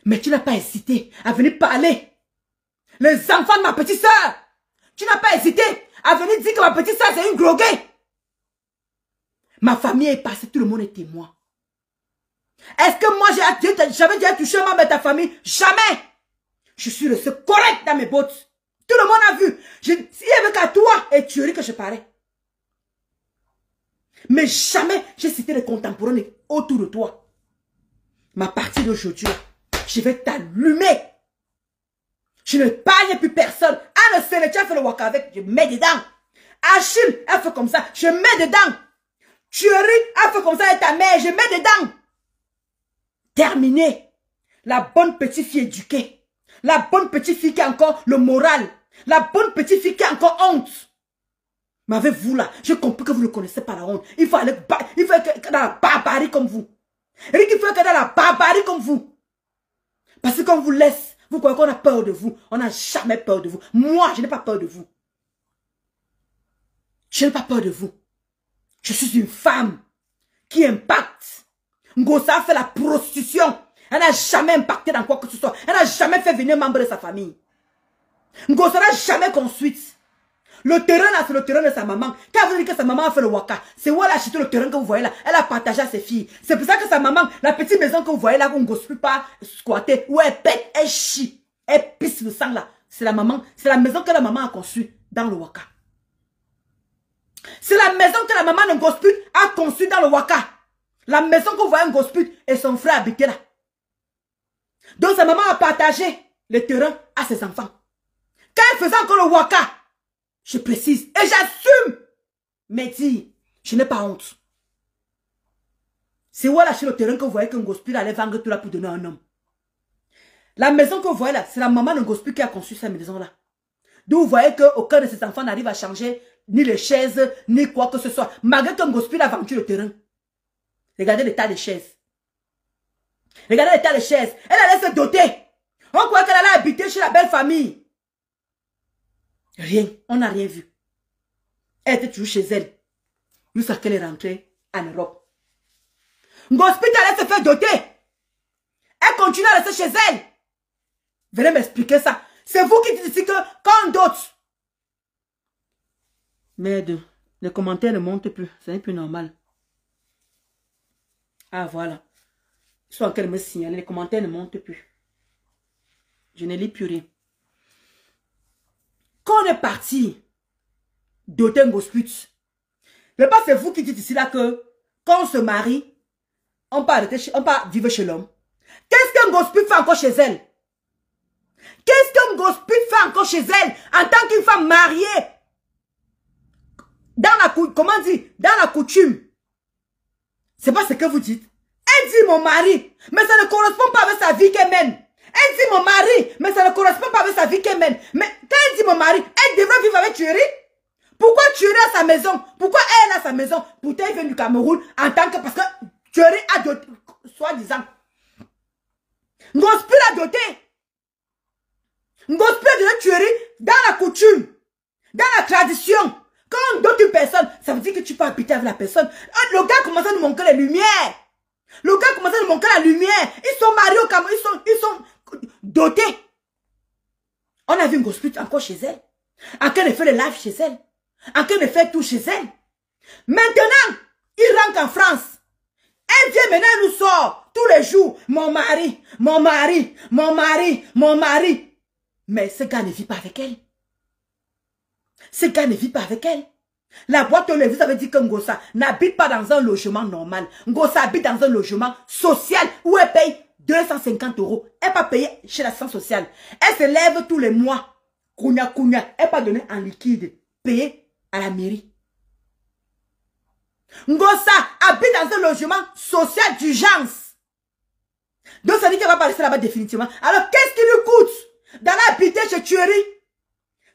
Mais tu n'as pas hésité à venir parler. Les enfants de ma petite soeur. Tu n'as pas hésité à venir dire que ma petite soeur c'est une groguée. Ma famille est passée, tout le monde est témoin. Est-ce que moi, j'avais déjà touché un membre de ta famille? Jamais. Je suis le seul correct dans mes bottes. Tout le monde a vu. S'il n'y avait qu'à toi et tuerie que je parlais. Mais jamais j'ai cité les contemporains autour de toi. Ma partie d'aujourd'hui, je vais t'allumer. Je ne parle plus personne. Anne Sénétia fait le waka avec, je mets dedans. Achille, elle fait comme ça, je mets dedans. Tuerie, elle fait comme ça avec ta mère, je mets dedans. Terminé. La bonne petite fille éduquée. La bonne petite fille qui a encore le moral. La bonne petite fille qui a encore honte. Mais avec vous là, j'ai compris que vous ne connaissez pas la honte. Il faut aller dans la barbarie comme vous. Il faut être dans la barbarie comme vous. Parce que quand on vous laisse, vous croyez qu'on a peur de vous. On n'a jamais peur de vous. Moi, je n'ai pas peur de vous. Je n'ai pas peur de vous. Je suis une femme qui impacte. Ngosa fait la prostitution. Elle n'a jamais impacté dans quoi que ce soit. Elle n'a jamais fait venir un membre de sa famille. Ngosa n'a jamais construit. Le terrain là, c'est le terrain de sa maman. Quand vous dites que sa maman a fait le waka, c'est où elle a acheté le terrain que vous voyez là. Elle a partagé à ses filles. C'est pour ça que sa maman, la petite maison que vous voyez là, vous ne gosse pas squatter, où elle pète, elle chie, elle pisse le sang là. C'est la maman, c'est la maison que la maman a construite dans le waka. C'est la maison que la maman de Ngosput a construite dans le waka. La maison que vous voyez en Ngosput et son frère habitaient là. Donc sa maman a partagé le terrain à ses enfants. Quand elle faisait encore le waka, je précise et j'assume. Mais dis, je n'ai pas honte. C'est où elle a acheté le terrain que vous voyez que Ngosput allait vendre tout là pour donner à un homme. La maison que vous voyez là, c'est la maman de Ngosput qui a construit cette maison là. D'où vous voyez qu'aucun de ses enfants n'arrive à changer ni les chaises, ni quoi que ce soit. Malgré que Ngosput a vendu le terrain. Regardez l'état des chaises. Regardez l'état des chaises. Elle allait se doter. On croit qu'elle allait habiter chez la belle famille. Rien. On n'a rien vu. Elle était toujours chez elle. Jusqu'à qu'elle est rentrée en Europe. Ngosput allait se faire doter. Elle continue à rester chez elle. Venez m'expliquer ça. C'est vous qui dites ici que quand d'autres. Merde, les commentaires ne montent plus. Ce n'est plus normal. Ah voilà. Ils sont en train de me signaler. Les commentaires ne montent plus. Je ne lis plus rien. Quand on est parti doter Ngosput, mais pas c'est vous qui dites ici là que quand on se marie, on part vivre chez l'homme. Qu'est-ce que Ngosput fait encore chez elle? Qu'est-ce que Ngosput fait encore chez elle en tant qu'une femme mariée? Dans la, comment dire, dans la coutume. C'est pas ce que vous dites. Elle dit mon mari, mais ça ne correspond pas avec sa vie qu'elle mène. Elle dit mon mari, mais ça ne correspond pas avec sa vie qu'elle mène. Mais quand elle dit mon mari, elle devrait vivre avec Tuerie. Pourquoi Tuerie a sa maison? Pourquoi elle a sa maison? Pourtant, elle vient du Cameroun en tant que... Parce que Tuerie a doté, soi-disant. Ngosput a doté. Ngosput a doté Tuerie dans la coutume, dans la tradition. Quand on dote une personne, ça veut dire que tu peux habiter avec la personne. Le gars commence à nous manquer les lumières. Le gars commence à nous manquer la lumière. Ils sont mariés au Cameroun, ils sont dotés. On a vu Ngosput encore chez elle. En train de faire les lives chez elle. En train de faire tout chez elle. Maintenant, il rentre en France. Elle vient maintenant, elle nous sort tous les jours. Mon mari, mon mari, mon mari, mon mari. Mais ce gars ne vit pas avec elle. Ce gars ne vit pas avec elle. La boîte aux lettres, vous avez dit que Ngosa n'habite pas dans un logement normal. Ngosa habite dans un logement social où elle paye 250 €. Elle pas payer chez l'assistance sociale. Elle se lève tous les mois. Kounya, kounya. Elle pas donner en liquide. Payer à la mairie. Ngosa habite dans un logement social d'urgence. Donc ça dit qu'elle va pas rester là-bas définitivement. Alors qu'est-ce qui lui coûte d'aller habiter chez Tuerie?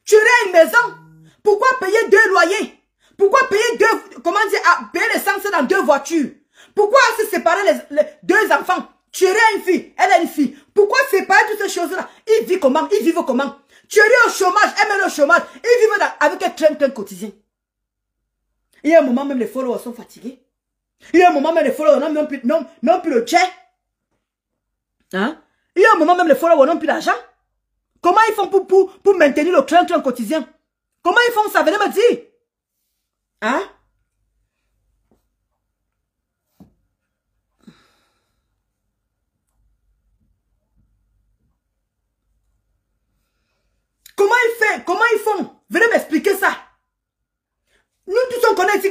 Tuerie a une maison. Pourquoi payer 2 loyers? Pourquoi payer 2, comment dire, payer l'essence dans 2 voitures? Pourquoi se séparer les 2 enfants? Tuerie a une fille, elle a une fille. Pourquoi séparer toutes ces choses-là? Ils vivent comment? Ils vivent comment? Tuerie au chômage, elle met le chômage. Ils vivent avec un train quotidien. Il y a un moment même les followers sont fatigués. Il y a un moment même les followers n'ont plus le jet. Hein? Il y a un moment même les followers n'ont plus d'argent. Comment ils font pour maintenir le train quotidien? Comment ils font ça? Venez me dire. Hein?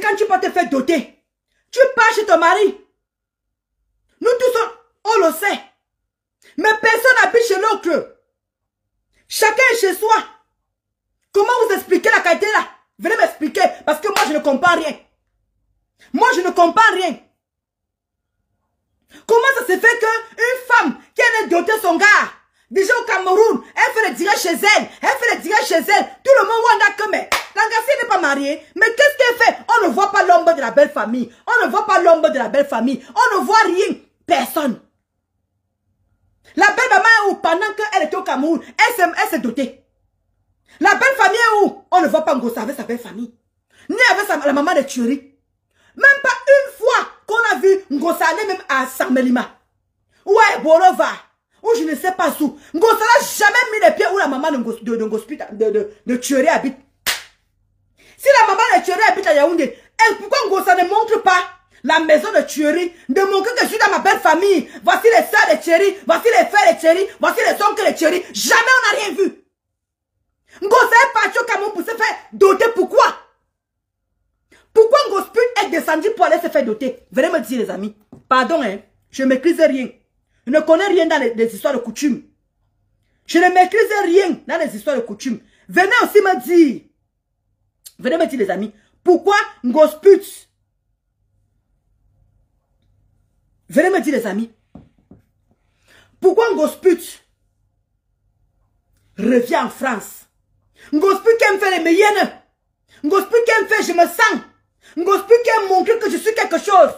quand tu peux te faire doter, tu pars chez ton mari. Nous tous, on le sait. Mais personne n'habite chez l'autre. Chacun est chez soi. Comment vous expliquez la qualité là? Venez m'expliquer. Parce que moi, je ne comprends rien. Moi, je ne comprends rien. Comment ça se fait qu'une femme qui a doté son gars, déjà au Cameroun, elle fait le direct chez elle. Elle fait le direct chez elle. Tout le monde voit que mais l'engagé n'est pas marié. Mais qu'est-ce qu'elle fait? On ne voit pas l'ombre de la belle famille. On ne voit pas l'ombre de la belle famille. On ne voit rien. Personne. La belle maman est où? Pendant qu'elle était au Cameroun, elle s'est dotée. La belle famille est où? On ne voit pas Ngosa avec sa belle famille. Ni avec la maman de Thuori. Même pas une fois qu'on a vu Ngosa aller même à Samelima. Ou à Bolova. Ou je ne sais pas où. Ngosa n'a jamais mis les pieds où la maman de Thuori habite. Si la maman de Thuori habite à Yaoundé, pourquoi Ngosa ne montre pas la maison de Thuori, de montrer que je suis dans ma belle famille? Voici les soeurs de Thuori, voici les frères de Thuori, voici les oncles de Thuori. Jamais on n'a rien vu. Ngosa est parti au Cameroun pour se faire doter. Pourquoi? Pourquoi Ngosput est descendu pour aller se faire doter? Venez me dire les amis. Pardon, hein. Je ne maîtrise rien. Je ne connais rien dans les histoires de coutumes. Je ne maîtrise rien dans les histoires de coutumes. Venez aussi me dire. Venez me dire les amis. Pourquoi Ngosput? Venez me dire les amis. Pourquoi Ngosput revient en France? Ngosput qui aime faire les meilleurs. Ngosput qui aime faire je me sens. Ngosput qui aime montrer que je suis quelque chose.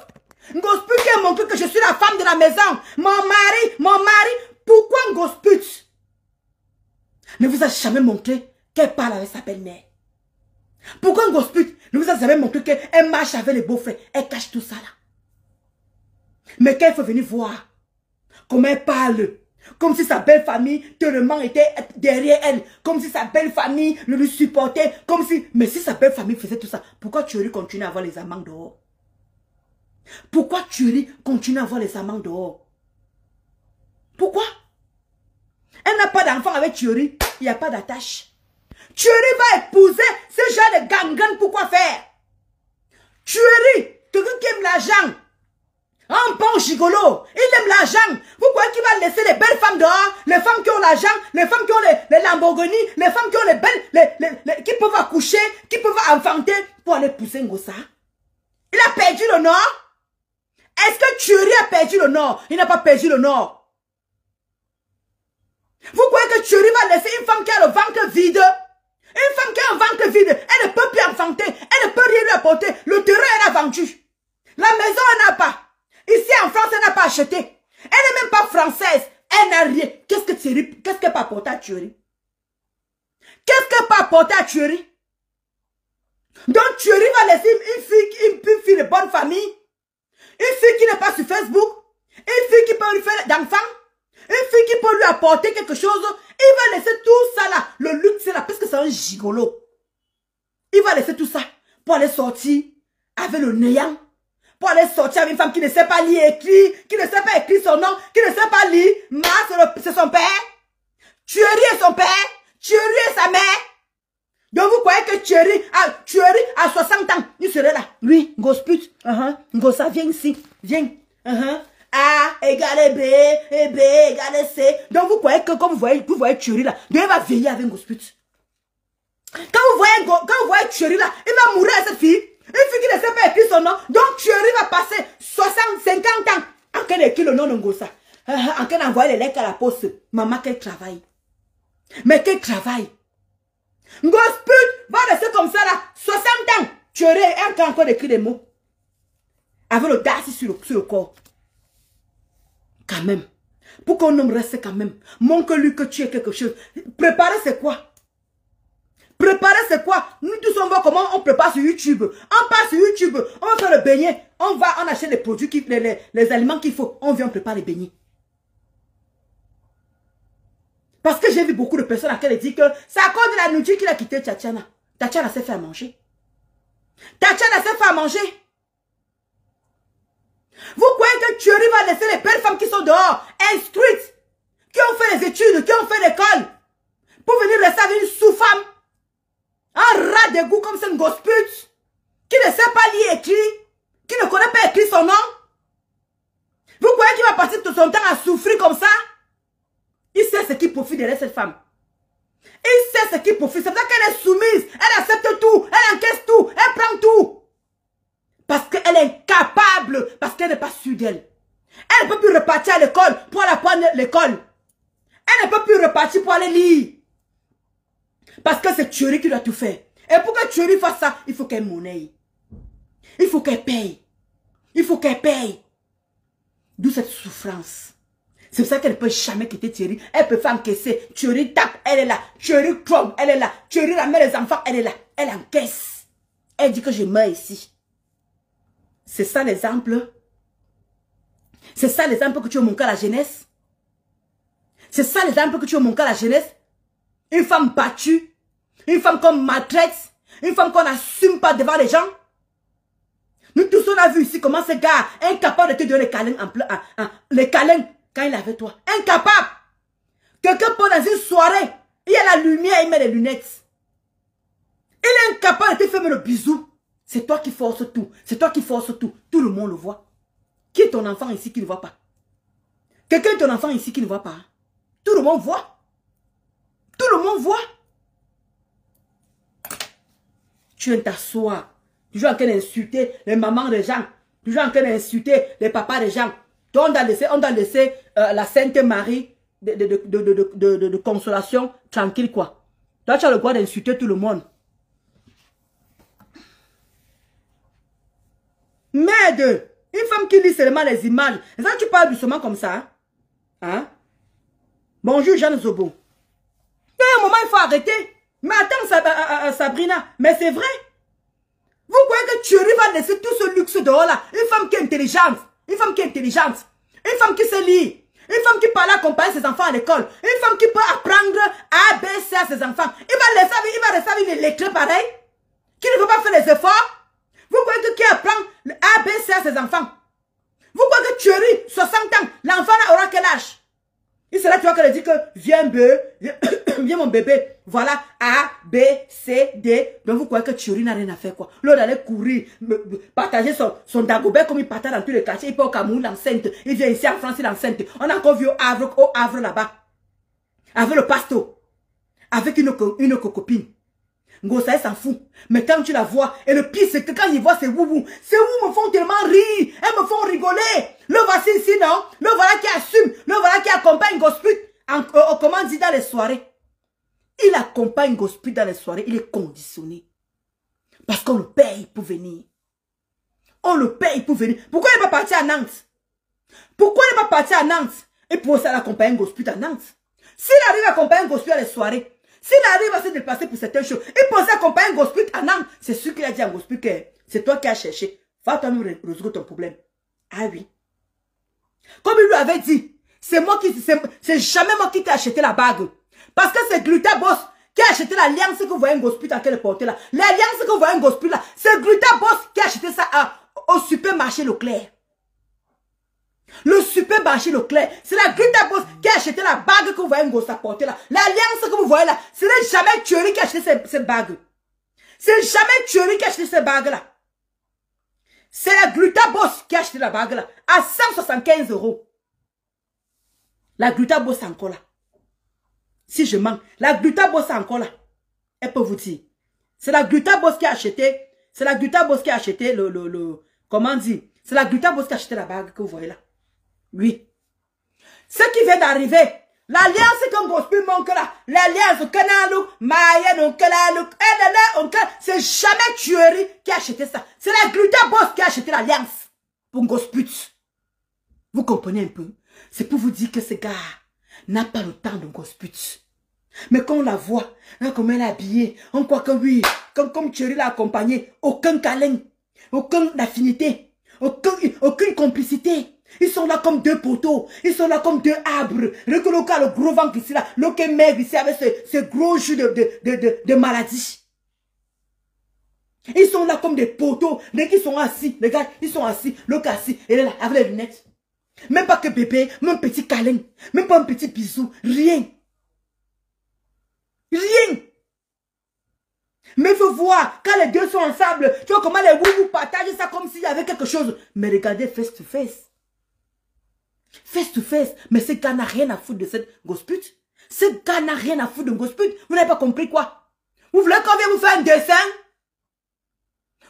Ngosput qui aime montrer que je suis la femme de la maison. Mon mari. Pourquoi Ngosput ne vous a jamais montré qu'elle parle avec sa belle-mère? Pourquoi Ngosput ne vous a jamais montré qu'elle marche avec les beaux-frères? Elle cache tout ça là. Mais quand il faut venir voir comment elle parle, comme si sa belle famille tellement était derrière elle, comme si sa belle famille le lui supportait, comme si... Mais si sa belle famille faisait tout ça, pourquoi Thuori continue à avoir les amants dehors? Pourquoi Thuori continue à avoir les amants dehors? Pourquoi? Elle n'a pas d'enfant avec Thuori, il n'y a pas d'attache. Thuori va épouser ce genre de gangan, pourquoi faire? Thuori, quelqu'un qui aime l'argent. Un bon gigolo, il aime l'argent. Vous croyez qu'il va laisser les belles femmes dehors? Les femmes qui ont l'argent, les femmes qui ont les Lamborghini, les femmes qui ont les belles, qui peuvent accoucher, qui peuvent enfanter pour aller pousser Ngosa? Il a perdu le nord? Est-ce que Thuori a perdu le nord? Il n'a pas perdu le nord. Vous croyez que Thuori va laisser une femme qui a le ventre vide? Une femme qui a un ventre vide, elle ne peut plus enfanter, elle ne peut rien lui apporter. Le terrain, elle a vendu. La maison, elle n'a pas. Ici en France, elle n'a pas acheté. Elle n'est même pas française. Elle n'a rien. Qu'est-ce qu'elle peut apporter à Thuori? Qu'est-ce qu'elle peut apporter à Thuori? Donc Thuori va laisser une fille de bonne famille, une fille qui n'est pas sur Facebook, une fille qui peut lui faire d'enfants, une fille qui peut lui apporter quelque chose. Il va laisser tout ça là, le luxe là, parce que c'est un gigolo. Il va laisser tout ça pour aller sortir avec le néant. Pour aller sortir avec une femme qui ne sait pas lire et écrire, qui ne sait pas écrire son nom, qui ne sait pas lire. C'est son père. Thuori est son père. Thuori est sa mère. Donc vous croyez que Thuori a 60 ans, il serait là. Lui, Ngosput, Ngosa, viens ici, viens. A égale B, et B égale C. Donc vous croyez que comme vous voyez Thuori là, il va vieillir avec Ngosput. Quand vous voyez Thuori là, il va mourir à cette fille. Une fille qui ne sait pas écrire son nom. Donc Thuori va passer 60, 50 ans. En qu'elle écrit le nom de Ngosa. En qu'elle envoie les lettres à la poste. Maman, qu'elle travaille. Mais qu'elle travaille. Ngosput va rester comme ça là. 60 ans. Thuori est encore écrit des mots. Avec le dash sur le corps. Quand même. Pour qu'un homme reste quand même. Montre-lui que tu es quelque chose. Préparer c'est quoi? Préparer c'est quoi? Nous tous on voit comment on prépare sur YouTube. On passe sur YouTube, on va faire le beignet. On achète les produits, les aliments qu'il faut. On vient, on prépare les beignets. Parce que j'ai vu beaucoup de personnes à qui disent que c'est à cause de la nourriture qu'il a quitté Tatiana. Tatiana s'est fait à manger. Tatiana s'est fait à manger. Vous croyez que Thuori va laisser les belles femmes qui sont dehors, instruites, qui ont fait les études, qui ont fait l'école, pour venir rester avec une sous-femme? Un rat de goût comme c'est une Ngosput qui ne sait pas lire et écrire, qui ne connaît pas écrire son nom. Vous croyez qu'il va passer tout son temps à souffrir comme ça? Il sait ce qui profite de cette femme. Il sait ce qui profite. C'est pour ça qu'elle est soumise. Elle accepte tout. Elle encaisse tout. Elle prend tout. Parce qu'elle est incapable. Parce qu'elle n'est pas sûre d'elle. Elle ne peut plus repartir à l'école pour aller apprendre l'école. Elle ne peut plus repartir pour aller lire. Parce que c'est Thierry qui doit tout faire. Et pour que Thierry fasse ça, il faut qu'elle monnaie. Il faut qu'elle paye. Il faut qu'elle paye. D'où cette souffrance. C'est pour ça qu'elle ne peut jamais quitter Thierry. Elle peut faire encaisser. Thierry tape, elle est là. Thierry trompe, elle est là. Thierry ramène les enfants, elle est là. Elle encaisse. Elle dit que je meurs ici. C'est ça l'exemple. C'est ça l'exemple que tu as montré à la jeunesse. C'est ça l'exemple que tu as montré à la jeunesse. Une femme battue. Une femme qu'on maltraite. Une femme qu'on n'assume pas devant les gens. Nous tous on a vu ici comment ce gars est incapable de te donner les câlins les câlins quand il est avec toi. Incapable. Quelqu'un peut dans une soirée, il y a la lumière, il met les lunettes. Il est incapable de te faire le bisou. C'est toi qui forces tout. C'est toi qui forces tout. Tout le monde le voit. Qui est ton enfant ici qui ne voit pas? Quelqu'un est ton enfant ici qui ne voit pas? Tout le monde voit. Tout le monde voit. Tu viens t'asseoir. Tu joues en train d'insulter les mamans des gens. Tu joues en train d'insulter les papas des gens. Donc on doit laisser la Sainte Marie de consolation tranquille quoi. Toi tu as le droit d'insulter tout le monde. Merde. Une femme qui lit seulement les images. Et ça tu parles doucement comme ça. Hein? Bonjour Jeanne Zobo. À un moment il faut arrêter. Mais attends Sabrina. Mais c'est vrai. Vous croyez que Thierry va laisser tout ce luxe dehors là? Une femme qui est intelligente. Une femme qui est intelligente. Une femme qui sait lire. Une femme qui parle accompagner ses enfants à l'école. Une femme qui peut apprendre A, B, C à ses enfants. Il va rester avec une lettre pareil. Qui ne veut pas faire les efforts. Vous croyez que qui apprend le A, B, C à ses enfants? Vous croyez que Thierry, 60 ans, l'enfant aura quel âge? Et c'est là tu vois qu'elle dit que viens viens mon bébé. Voilà A, B, C, D. Donc vous croyez que Thierry n'a rien à faire quoi? L'autre allait courir, partager son dagobert comme il partage dans tous les quartiers. Il part au Cameroun, l'enceinte. Il vient ici en France, il l'enceinte. On a encore vu au Havre là-bas. Avec le pasto. Avec une copine. Ngosa, elle s'en fout. Mais quand tu la vois, et le pire, c'est que quand ils voient ces woubou, ces woubou me font tellement rire. Elles me font rigoler. Le voici ici, non? Le voilà qui assume. Le voilà qui accompagne Gosput. Comment on dit dans les soirées? Il accompagne Gosput dans les soirées. Il est conditionné. Parce qu'on le paye pour venir. On le paye pour venir. Pourquoi il n'est pas parti à Nantes? Pourquoi il n'est pas parti à Nantes? Et pour ça, il accompagne Gosput à Nantes. S'il arrive à accompagner Gosput à les soirées, s'il arrive à se déplacer pour certaines choses, il pensait accompagner Gosput à Nantes. C'est sûr qu'il a dit à Gosput que c'est toi qui as cherché. Va-toi nous résoudre ton problème. Ah oui. Comme il lui avait dit, c'est jamais moi qui t'ai acheté la bague. Parce que c'est Gluta Boss qui a acheté l'alliance que vous voyez un Gosput à quelle portée là. L'alliance que vous voyez un Gosput là, c'est Gluta Boss qui a acheté ça au supermarché Leclerc. Le supermarché Leclerc, c'est la Gluta Boss qui a acheté la bague que vous voyez un Gosput porter là. L'alliance que vous voyez là, ce n'est jamais Thierry qui a acheté cette bague. C'est jamais Thierry qui a acheté cette bague là. C'est la Gluta Boss qui a acheté la bague là à 175 €. La Gluta Boss est encore là. Si je manque, la Gluta Boss est encore là. Elle peut vous dire. C'est la Gluta Boss qui a acheté. C'est la Gluta Boss qui a acheté comment on dit? C'est la Gluta Boss qui a acheté la bague que vous voyez là. Oui. Ce qui vient d'arriver, l'alliance comme Gosput manque là, l'alliance Kanalou, Mayen, Kanalou, c'est jamais Thierry qui a acheté ça. C'est la Gluta Boss qui a acheté l'alliance pour Gosput. Vous comprenez un peu? C'est pour vous dire que ce gars n'a pas le temps de Gosput. Mais quand on la voit, là, comme elle est habillée, on croit que oui, comme Thierry l'a accompagnée, aucun câlin, aucune affinité, aucune complicité. Ils sont là comme deux poteaux, ils sont là comme deux arbres. Le gros ventre ici, là, le maigre ici avec ce gros jus de maladie. Ils sont là comme des poteaux, les gars ils sont assis, les gars ils sont assis, le gars assis, et là avec les lunettes. Même pas que bébé, même petit câlin, même pas un petit bisou, rien. Rien. Mais il faut voir, quand les deux sont ensemble, tu vois comment les woubou partagent ça comme s'il y avait quelque chose. Mais regardez face to face. Face to face. Mais ce gars n'a rien à foutre de cette grosse pute. Ce gars n'a rien à foutre de grosse pute. Vous n'avez pas compris quoi? Vous voulez qu'on vienne vous faire un dessin?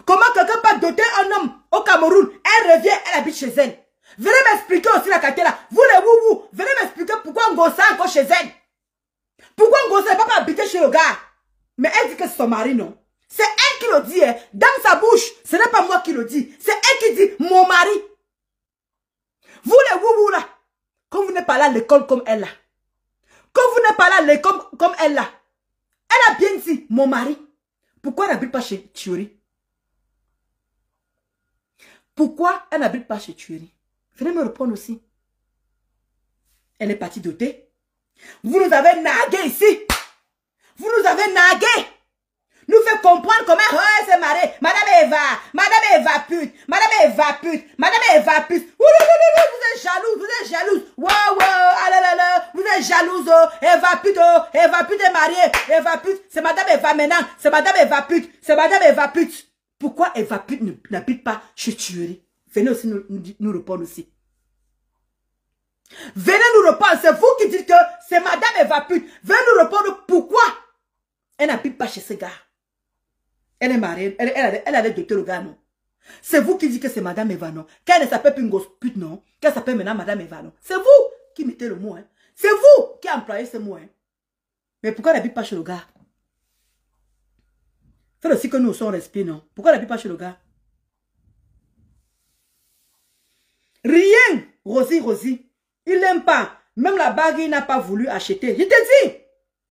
Comment quelqu'un peut doter un homme au Cameroun? Elle revient, elle habite chez elle. Venez m'expliquer aussi la qualité là. Vous les woubou, venez m'expliquer pourquoi Ngossa est encore chez elle. Pourquoi Ngossa n'est pas habiter chez le gars? Mais elle dit que c'est son mari, non? C'est elle qui le dit, hein. Dans sa bouche. Ce n'est pas moi qui le dis. C'est elle qui dit, mon mari. Vous les woubou là, quand vous n'êtes pas là à l'école comme elle là, quand vous n'êtes pas là à l'école comme elle là, elle a bien dit, mon mari. Pourquoi elle n'habite pas chez Thuori? Pourquoi elle n'habite pas chez Thuori? Venez me répondre aussi. Elle est partie doter. Vous nous avez nagué ici. Vous nous avez nagué. Nous fait comprendre comment c'est marié. Madame Eva pute. Madame Eva pute. Madame Eva pute. Vous êtes jalouse, vous êtes jalouse. Wow, vous êtes jalouse. Eva pute est mariée. Eva pute, c'est Madame Eva maintenant. C'est Madame Eva pute. C'est Madame Eva pute. Pourquoi Eva pute n'habite pas chez Thuori? Venez aussi nous répondre aussi. Venez nous répondre. C'est vous qui dites que c'est Madame Eva pute. Venez nous répondre pourquoi elle n'habite pas chez ce gars. Elle est mariée, elle allait doter le gars, non? C'est vous qui dites que c'est Madame Eva, non? Qu'elle ne s'appelle plus une grosse pute, non? Qu'elle s'appelle maintenant Madame Eva, non? C'est vous qui mettez le mot, hein? C'est vous qui employez ce mot, hein? Mais pourquoi elle n'habite pas chez le gars? Faites aussi que nous sommes respect, non? Pourquoi elle n'habite pas chez le gars? Rien, Rosie. Il n'aime pas. Même la bague, il n'a pas voulu acheter. Je te dis.